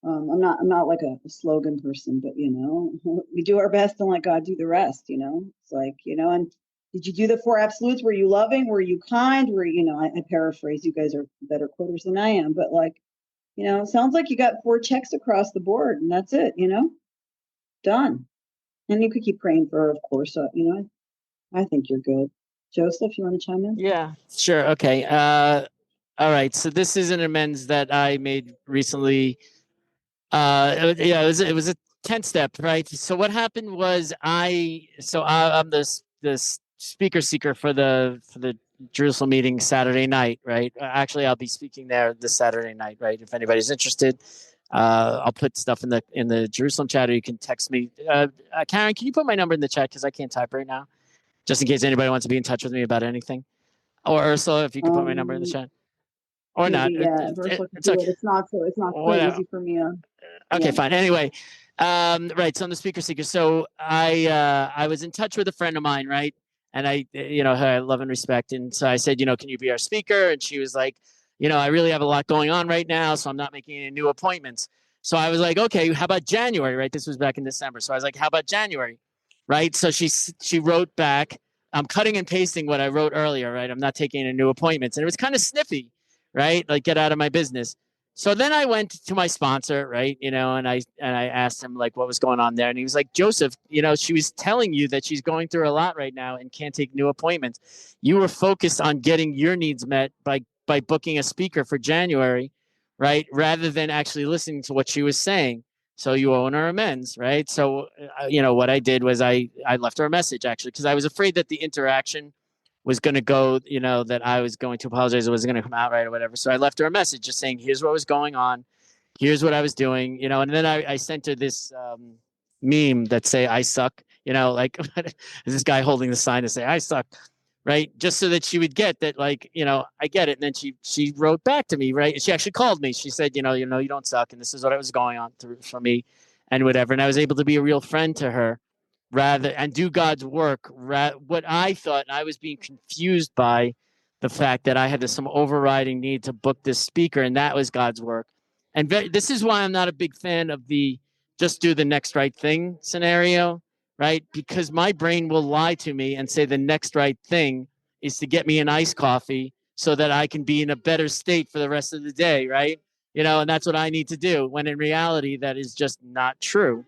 I'm not like a slogan person, but we do our best and let God do the rest. It's like and did you do the four absolutes? Were you loving? Were you kind? Were I paraphrase. You guys are better quoters than I am, but like it sounds like you got 4 checks across the board, and that's it. Done. And you could keep praying for her, of course. I think you're good. Joseph, you want to chime in? Yeah, sure. Okay. All right. So this is an amends that I made recently. It was a 10-step, right? So what happened was I'm this speaker seeker for the Jerusalem meeting Saturday night, right? Actually, I'll be speaking there this Saturday night, right? If anybody's interested, I'll put stuff in the Jerusalem chat, or you can text me. Karen, can you put my number in the chat, because I can't type right now, just in case anybody wants to be in touch with me about anything. Or Ursula, if you could put my number in the chat, or Maybe, not. yeah. It's okay. It's not quite easy for me. Okay, Yeah. fine. Anyway, right. So I'm the speaker seeker. So I was in touch with a friend of mine, right? And her I love and respect. And so I said, can you be our speaker? And she was like, I really have a lot going on right now, so I'm not making any new appointments. So I was like, okay, how about January, right? This was back in December. So I was like, how about January, right? So she wrote back. I'm cutting and pasting what I wrote earlier, right? I'm not taking any new appointments. And it was kind of sniffy, right? Like, get out of my business. So then I went to my sponsor, right? And I asked him like what was going on there, and he was like, Joseph, she was telling you that she's going through a lot right now and can't take new appointments. You were focused on getting your needs met by booking a speaker for January, right? Rather than actually listening to what she was saying. So you owe her amends, right? So what I did was I left her a message, actually, because I was afraid that the interaction was going to go, that I was going to apologize. It wasn't going to come out right or whatever. So I left her a message just saying, here's what was going on. Here's what I was doing, and then I sent her this meme that say, I suck, like this guy holding the sign to say, I suck, right? Just so that she would get that, like, I get it. And then she wrote back to me, right? She actually called me. She said, you don't suck. And this is what was going on for me and whatever. And I was able to be a real friend to her and do God's work. What I thought, I was being confused by the fact that I had some overriding need to book this speaker, and that was God's work. And this is why I'm not a big fan of the just do the next right thing scenario, right? Because my brain will lie to me and say the next right thing is to get me an iced coffee so that I can be in a better state for the rest of the day, right? And that's what I need to do, when in reality, that is just not true.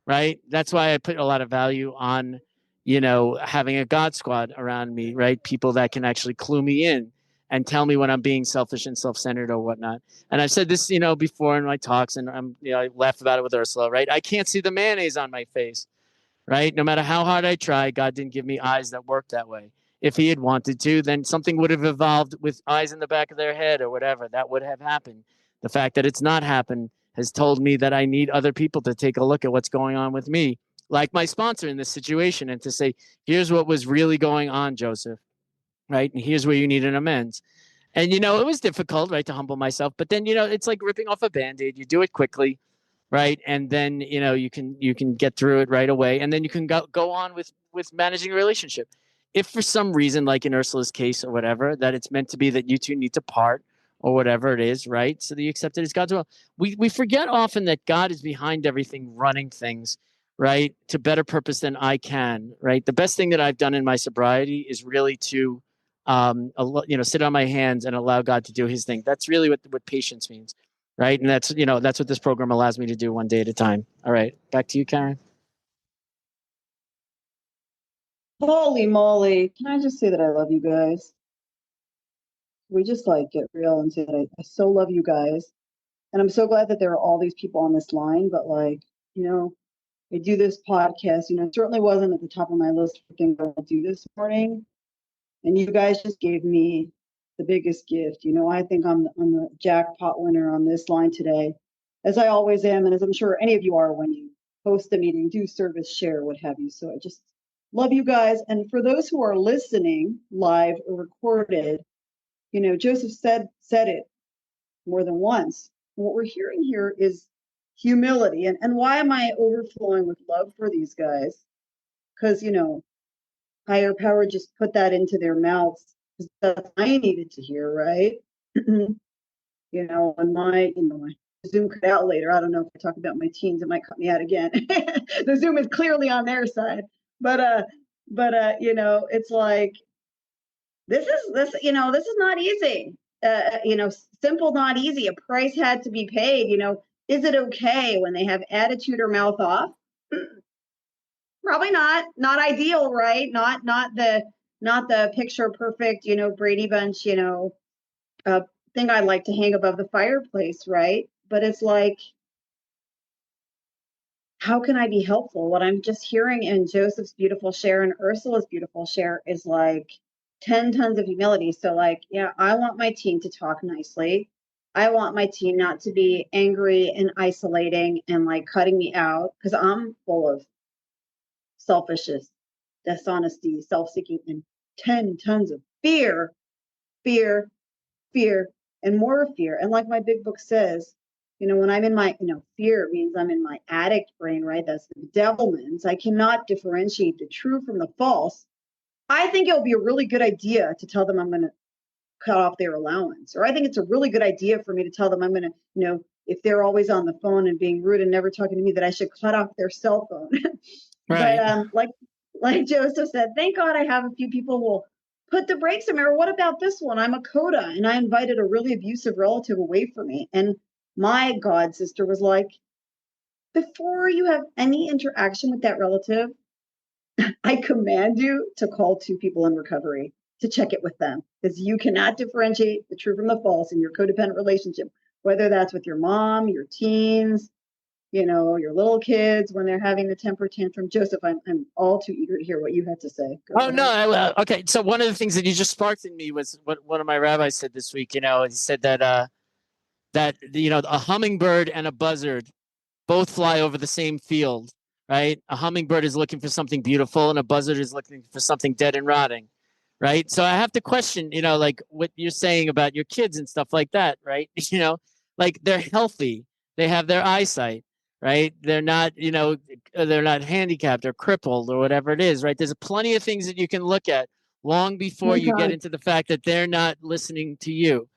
Right. That's why I put a lot of value on, having a God squad around me, right? People that can actually clue me in and tell me when I'm being selfish and self-centered or whatnot. And I've said this, before in my talks, and I laugh about it with Ursula, right? I can't see the mayonnaise on my face, right? No matter how hard I try, God didn't give me eyes that work that way. If he had wanted to, then something would have evolved with eyes in the back of their head or whatever. That would have happened. The fact that it's not happened has told me that I need other people to take a look at what's going on with me, like my sponsor in this situation, and to say, here's what was really going on, Joseph, right? And here's where you need an amends. And, it was difficult, right, to humble myself. But then, it's like ripping off a Band-Aid. You do it quickly, right? And then, you can get through it right away. And then you can go on with managing a relationship. If for some reason, like in Ursula's case or whatever, that it's meant to be that you two need to part or whatever it is, right? So that you accept it as God's will. We forget often that God is behind everything, running things, right, to better purpose than I can, right? The best thing that I've done in my sobriety is really to, sit on my hands and allow God to do his thing. That's really what patience means, right? And that's what this program allows me to do, one day at a time. All right, back to you, Karen. Holy moly. Can I just say that I love you guys? we just like get real and say that I so love you guys. And I'm so glad that there are all these people on this line, but like, I do this podcast, it certainly wasn't at the top of my list for things I'll do this morning. And you guys just gave me the biggest gift. I think I'm the jackpot winner on this line today, as I always am, and as I'm sure any of you are when you host a meeting, do service, share, what have you. So I just love you guys. And for those who are listening live or recorded, Joseph said it more than once. What we're hearing here is humility. And why am I overflowing with love for these guys? Because, higher power just put that into their mouths. That's what I needed to hear, right? When my Zoom cut out later, I don't know if I talk about my teens, it might cut me out again. The Zoom is clearly on their side. But it's like, this is not easy. Simple, not easy. A price had to be paid. Is it okay when they have attitude or mouth off? Probably not ideal, right? Not the picture perfect, Brady Bunch, thing I like to hang above the fireplace, right? But it's like, how can I be helpful? What I'm just hearing in Joseph's beautiful share and Ursula's beautiful share is like 10 tons of humility. So like, yeah, I want my team to talk nicely. I want my team not to be angry and isolating and like cutting me out, because I'm full of selfishness, dishonesty, self-seeking, and 10 tons of fear, and more fear. And like my big book says, when I'm in my, fear means I'm in my addict brain, right? That's the devilmans. I cannot differentiate the true from the false. I think it would be a really good idea to tell them I'm going to cut off their allowance. Or I think it's a really good idea for me to tell them I'm going to, if they're always on the phone and being rude and never talking to me, that I should cut off their cell phone. Right. But like Joseph said, thank God I have a few people who will put the brakes on me. Or what about this one? I'm a coda and I invited a really abusive relative away from me. And my god sister was like, before you have any interaction with that relative, I command you to call 2 people in recovery to check it with them, because you cannot differentiate the true from the false in your codependent relationship, whether that's with your mom, your teens, your little kids when they're having the temper tantrum. Joseph, I'm all too eager to hear what you have to say. Go ahead. No, okay. So one of the things that you just sparked in me was what one of my rabbis said this week. He said that a hummingbird and a buzzard both fly over the same field, right? A hummingbird is looking for something beautiful, and a buzzard is looking for something dead and rotting, right? So I have to question, like what you're saying about your kids and stuff like that, right? Like they're healthy, they have their eyesight, right? They're not, they're not handicapped or crippled or whatever it is, right? There's plenty of things that you can look at long before you get into the fact that they're not listening to you,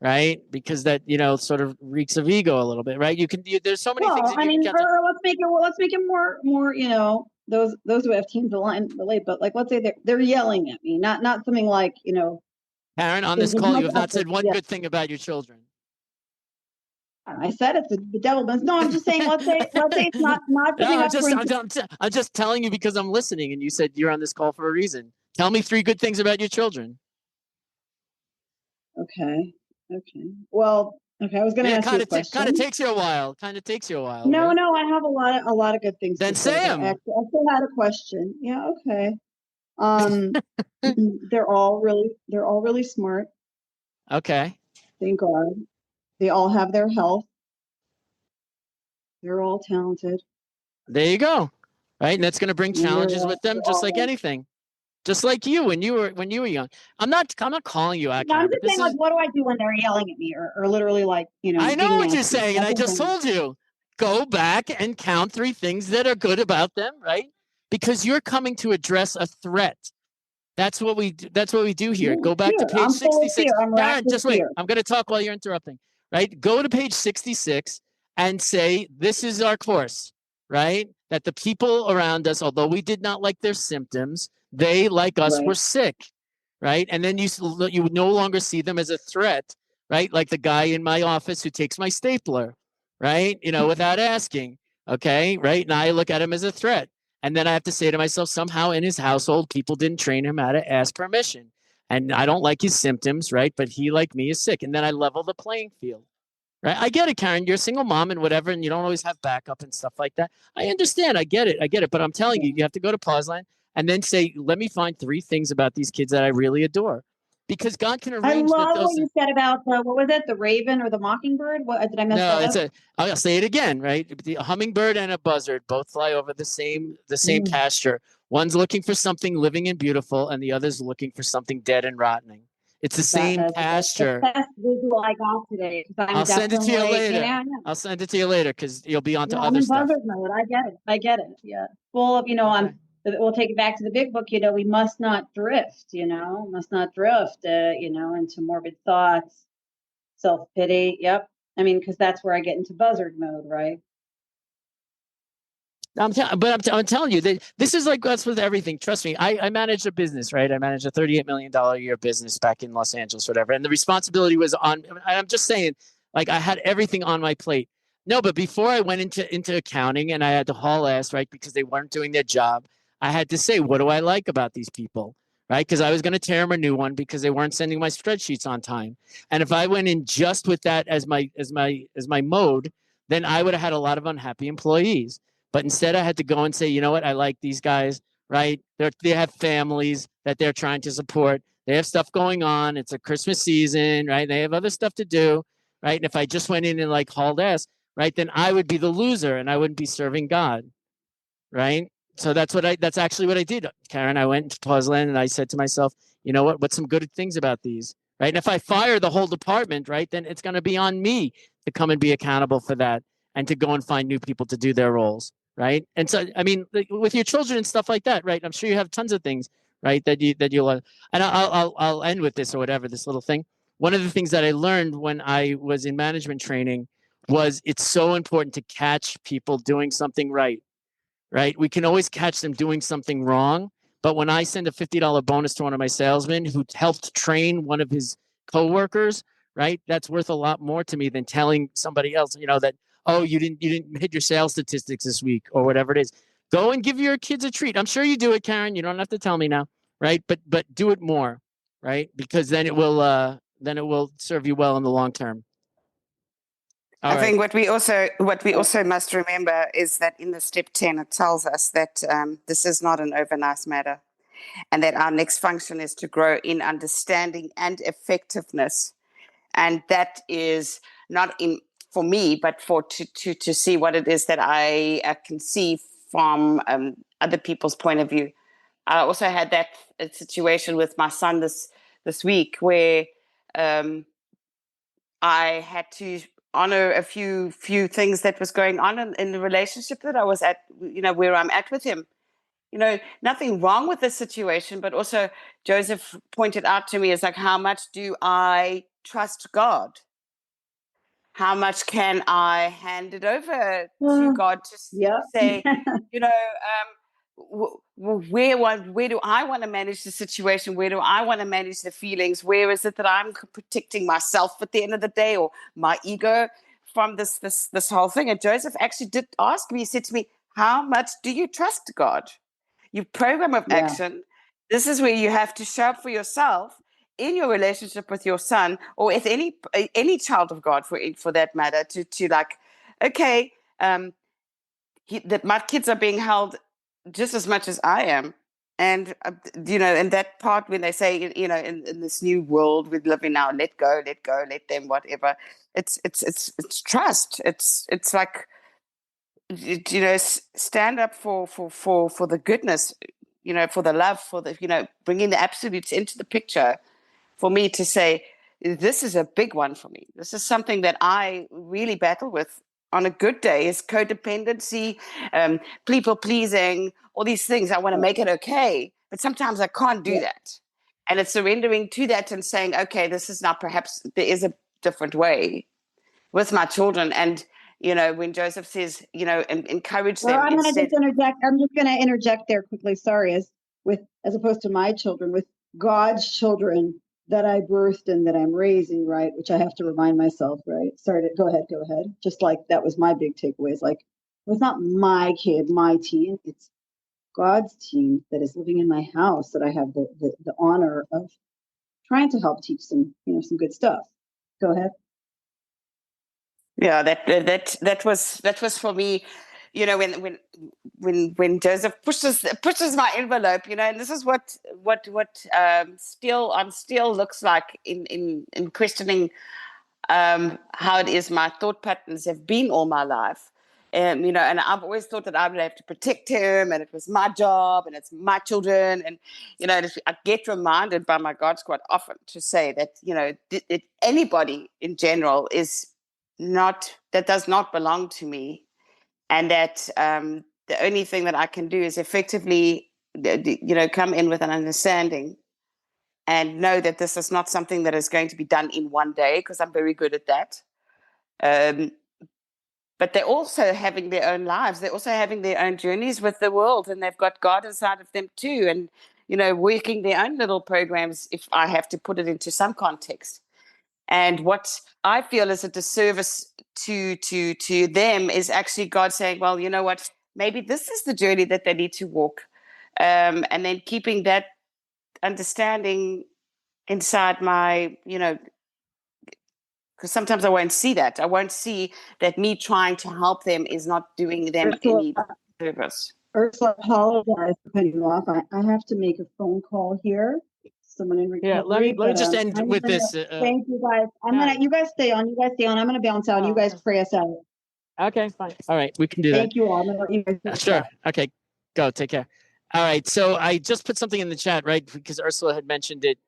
right? Because that, sort of reeks of ego a little bit, right? There's so many things that you can or let's make it more, those who have teams relate, but like, let's say they're yelling at me, not something like, Karen, on this call, you have not said one good thing about your children. I said it's the devil, but no, I'm just saying, let's say it's not something. I'm just telling you because I'm listening, and you said you're on this call for a reason. Tell me 3 good things about your children. Okay. Well, okay. I was going to ask you a question. Kind of takes you a while. No, right? No. I have a lot of good things. Then to say them. I still had a question. Yeah. Okay. They're all really smart. Okay. Thank God. They all have their health. They're all talented. There you go. Right, and that's going to bring challenges with them, just like anything. Just like you when you were young. I'm not calling you out. No, I'm just saying, like, what do I do when they're yelling at me or literally like, I know what you're saying, and I just told you. Go back and count 3 things that are good about them, right? Because you're coming to address a threat. That's what we do here. Go back to page 66. Karen, just wait. I'm going to talk while you're interrupting. Right? Go to page 66 and say, this is our course, right? That the people around us, although we did not like their symptoms, they, like us, were sick, right? And then you no longer see them as a threat, right? Like the guy in my office who takes my stapler, right? Without asking, okay, right? And I look at him as a threat. And then I have to say to myself, somehow in his household, people didn't train him how to ask permission. and I don't like his symptoms, right? But he, like me, is sick. And then I level the playing field, right? I get it, Karen. You're a single mom and whatever, and you don't always have backup and stuff like that. I understand. I get it. But I'm telling you, you have to go to pause line and then say, let me find 3 things about these kids that I really adore. Because God can I arrange that love those. what you said about the, what was it, the raven or the mockingbird? What did I mess No, that it's up? I'll say it again, right? The hummingbird and a buzzard both fly over the same Mm. pasture. One's looking for something living and beautiful, and the other's looking for something dead and rottening. It's the same That's pasture. the best visual I got today. I'm I'll send it to you definitely, later. yeah. I'll send it to you later because you'll be onto Yeah, I'm other in stuff. buzzard mode. I get it. Yeah. Full of, Okay. we'll take it back to the big book, we must not drift, into morbid thoughts, self-pity. Yep. I mean, because that's where I get into buzzard mode, right? I'm telling you that this is like that's with everything. Trust me, I managed a business, right? I managed a $38 million a year business back in Los Angeles, whatever. And the responsibility was on. I'm just saying, like I had everything on my plate. No, but before I went into accounting and I had to haul ass, right, because they weren't doing their job, I had to say, what do I like about these people, right? Because I was going to tear them a new one because they weren't sending my spreadsheets on time. And if I went in just with that as my mode, then I would have had a lot of unhappy employees. But instead, I had to go and say, you know what? I like these guys, right? They have families that they're trying to support. They have stuff going on. It's a Christmas season, right? They have other stuff to do, right? And if I just went in and like hauled ass, right, then I would be the loser and I wouldn't be serving God, right? So that's actually what I did, Karen. I went to Puzzland and I said to myself, you know what? What's some good things about these, right? And if I fire the whole department, right, then it's going to be on me to come and be accountable for that and to go and find new people to do their roles, right? And so, I mean, with your children and stuff like that, right? I'm sure you have tons of things, right, that you'll. And I'll end with this or whatever, this little thing. One of the things that I learned when I was in management training was it's so important to catch people doing something right. Right? We can always catch them doing something wrong. But when I send a $50 bonus to one of my salesmen who helped train one of his coworkers, right? That's worth a lot more to me than telling somebody else, that, oh, you didn't hit your sales statistics this week or whatever it is. Go and give your kids a treat. I'm sure you do it, Karen. You don't have to tell me now, right? But do it more, right? Because then it will serve you well in the long term. I think what we also must remember is that in the step 10, it tells us that this is not an overnight matter, and that our next function is to grow in understanding and effectiveness, and that is not in for me, but for to see what it is that I can see from other people's point of view. I also had that situation with my son this week where I had to honor a few things that was going on in the relationship that I was at, where I'm at with him. Nothing wrong with the situation, but also Joseph pointed out to me is like, how much do I trust God? How much can I hand it over to God to say, where do I want to manage the situation? Where do I want to manage the feelings? Where is it that I'm protecting myself at the end of the day, or my ego from this whole thing? And Joseph actually did ask me, he said to me, how much do you trust God? Your program of action, this is where you have to show up for yourself in your relationship with your son, or with any child of God for that matter, to like, okay, that my kids are being held just as much as I am. And, in that part when they say, in this new world we live in now, let go, let them, whatever. It's trust. It's like, stand up for the goodness, for the love, for the, bringing the absolutes into the picture, for me to say, this is a big one for me. This is something that I really battle with on a good day, is codependency, people pleasing, all these things. I want to make it okay, but sometimes I can't do that. And it's surrendering to that and saying, okay, this is not, perhaps there is a different way with my children. And, when Joseph says, encourage them. I'm going to just interject. I'm just going to interject there quickly. Sorry, as opposed to my children, with God's children that I birthed and that I'm raising, right? Which I have to remind myself, right? Sorry, go ahead. Just like that was my big takeaway. It's like, it's not my kid, my team. It's God's team that is living in my house that I have the honor of trying to help teach some, some good stuff. Go ahead. Yeah, that was for me, when Joseph pushes my envelope, and this is what still looks like in questioning how it is my thought patterns have been all my life. And I've always thought that I would have to protect him, and it was my job, and it's my children, and I get reminded by my God Squad often to say that anybody in general that does not belong to me, and that the only thing that I can do is effectively, come in with an understanding and know that this is not something that is going to be done in one day, because I'm very good at that. But they're also having their own lives. They're also having their own journeys with the world, and they've got God inside of them too. And, working their own little programs, if I have to put it into some context. And what I feel is a disservice to them is actually God saying, well, you know what, maybe this is the journey that they need to walk. And then keeping that understanding inside my, because sometimes I won't see that. I won't see that me trying to help them is not doing them any service. Ursula, apologize for cutting you off. I have to make a phone call here. Someone in recovery. Yeah, let me just end with this. Thank you guys. You guys stay on. I'm gonna bounce out. You guys pray us out. Okay, fine. All right, we can do that. Thank you all. I'm gonna let you guys sure. Okay, go. Take care. All right. So I just put something in the chat, right? Because Ursula had mentioned it.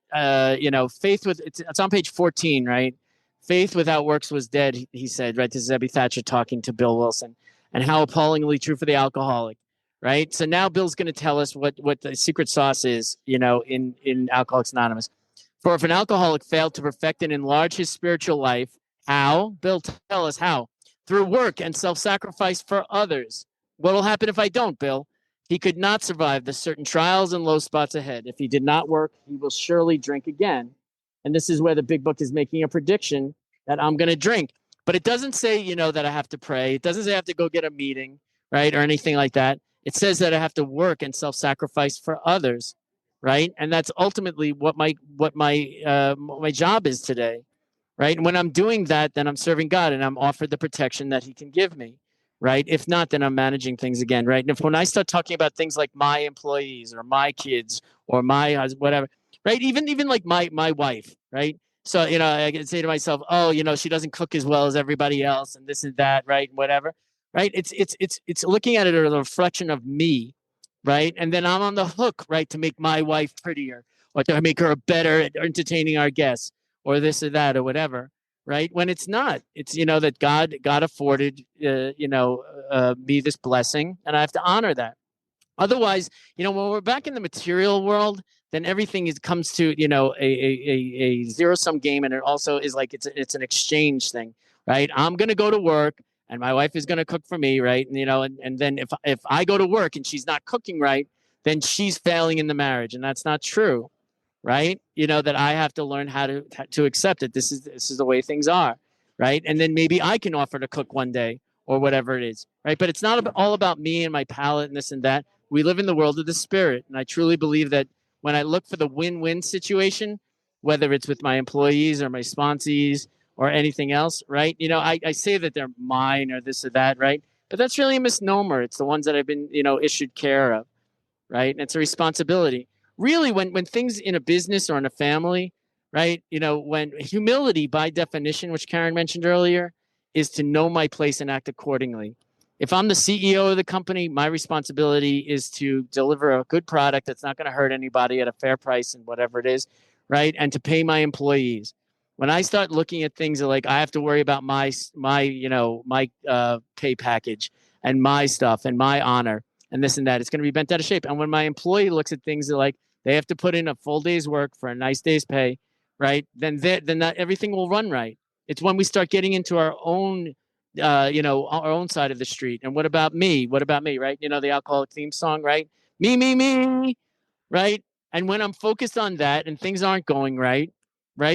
Faith with it's on page 14, right? Faith without works was dead, he said, right? This is Abby Thatcher talking to Bill Wilson, and how appallingly true for the alcoholic, right? So now Bill's going to tell us what the secret sauce is, in Alcoholics Anonymous. For if an alcoholic failed to perfect and enlarge his spiritual life, how? Bill, tell us how. Through work and self-sacrifice for others. What will happen if I don't, Bill? He could not survive the certain trials and low spots ahead. If he did not work, he will surely drink again. And this is where the big book is making a prediction that I'm going to drink. But it doesn't say, that I have to pray. It doesn't say I have to go get a meeting, right? Or anything like that. It says that I have to work and self-sacrifice for others, right? And that's ultimately what my job is today, right? And when I'm doing that, then I'm serving God, and I'm offered the protection that he can give me, right? If not, then I'm managing things again, right? And when I start talking about things like my employees or my kids or my husband, whatever, right? Even like my wife, right? So, I can say to myself, oh, she doesn't cook as well as everybody else, and this and that, right? Whatever, right? It's looking at it as a reflection of me, right? And then I'm on the hook, right, to make my wife prettier, or to make her better at entertaining our guests, or this or that or whatever, right? When it's not, it's that God afforded me this blessing, and I have to honor that. Otherwise, when we're back in the material world, then everything comes to a zero sum game, and it also is like it's an exchange thing, right? I'm gonna go to work, and my wife is gonna cook for me, right? And then if I go to work and she's not cooking right, then she's failing in the marriage, and that's not true, right? That I have to learn how to accept it. This is the way things are, right? And then maybe I can offer to cook one day or whatever it is, right? But it's not all about me and my palate and this and that. We live in the world of the spirit, and I truly believe that when I look for the win-win situation, whether it's with my employees or my sponsees or anything else, right? I say that they're mine or this or that, right? But that's really a misnomer. It's the ones that I've been, issued care of, right? And it's a responsibility. Really, when things in a business or in a family, right? When humility, by definition, which Karen mentioned earlier, is to know my place and act accordingly. If I'm the CEO of the company, my responsibility is to deliver a good product that's not going to hurt anybody at a fair price and whatever it is, right? And to pay my employees. When I start looking at things like I have to worry about my pay package and my stuff and my honor and this and that, it's going to be bent out of shape. And when my employee looks at things like they have to put in a full day's work for a nice day's pay, right? Then that everything will run right. It's when we start getting into our own our own side of the street. And what about me? What about me, right? The alcoholic theme song, right? Me, right? And when I'm focused on that and things aren't going right,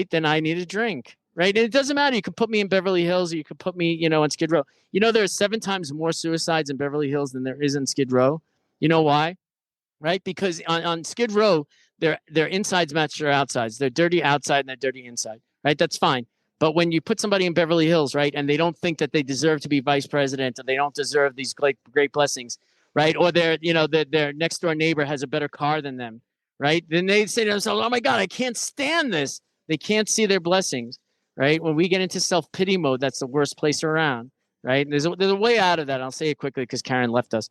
then I need a drink, right? And it doesn't matter. You can put me in Beverly Hills, or you can put me, on Skid Row. There's 7 times more suicides in Beverly Hills than there is in Skid Row. You know why? right? Because on Skid Row, their insides match their outsides. They're dirty outside and they're dirty inside, right? That's fine. But when you put somebody in Beverly Hills, right, and they don't think that they deserve to be vice president, or they don't deserve these great blessings, right, or their next door neighbor has a better car than them, right? Then they say to themselves, "Oh my God, I can't stand this." They can't see their blessings, right? When we get into self-pity mode, that's the worst place around, right? And there's a way out of that. I'll say it quickly because Karen left us,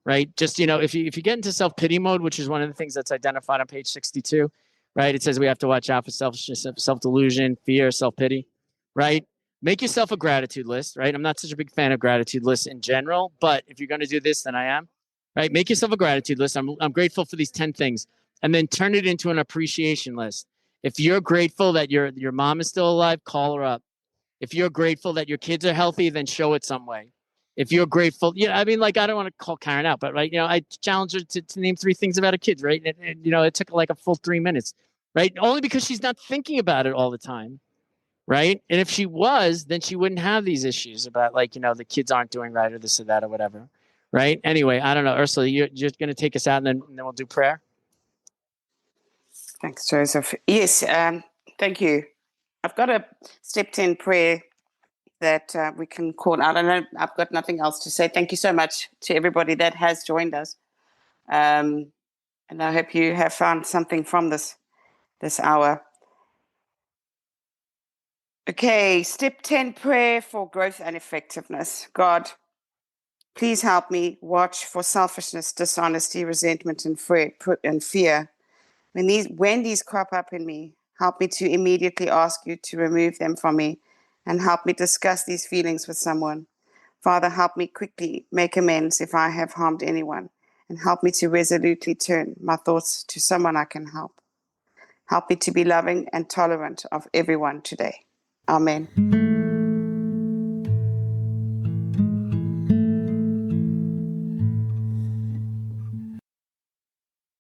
right? Just, if you get into self-pity mode, which is one of the things that's identified on page 62, right? It says we have to watch out for selfishness, self-delusion, fear, self-pity, right? Make yourself a gratitude list, right? I'm not such a big fan of gratitude lists in general, but if you're going to do this, then I am, right? Make yourself a gratitude list. I'm grateful for these 10 things, and then turn it into an appreciation list. If you're grateful that your mom is still alive, call her up. If you're grateful that your kids are healthy, then show it some way. If you're grateful, I mean, like, I don't want to call Karen out, but right, I challenged her to name 3 things about her kids, right? And it took like a full 3 minutes, right? Only because she's not thinking about it all the time, right? And if she was, then she wouldn't have these issues about the kids aren't doing right or this or that or whatever, right? Anyway, I don't know, Ursula, you're just going to take us out, and then we'll do prayer. Thanks, Joseph. Yes, thank you. I've got a step 10 prayer that we can call out. I know I've got nothing else to say. Thank you so much to everybody that has joined us. And I hope you have found something from this hour. Okay, step 10 prayer for growth and effectiveness. God, please help me watch for selfishness, dishonesty, resentment, and fear. When these crop up in me, help me to immediately ask you to remove them from me, and help me discuss these feelings with someone. Father, help me quickly make amends if I have harmed anyone, and help me to resolutely turn my thoughts to someone I can help. Help me to be loving and tolerant of everyone today. Amen.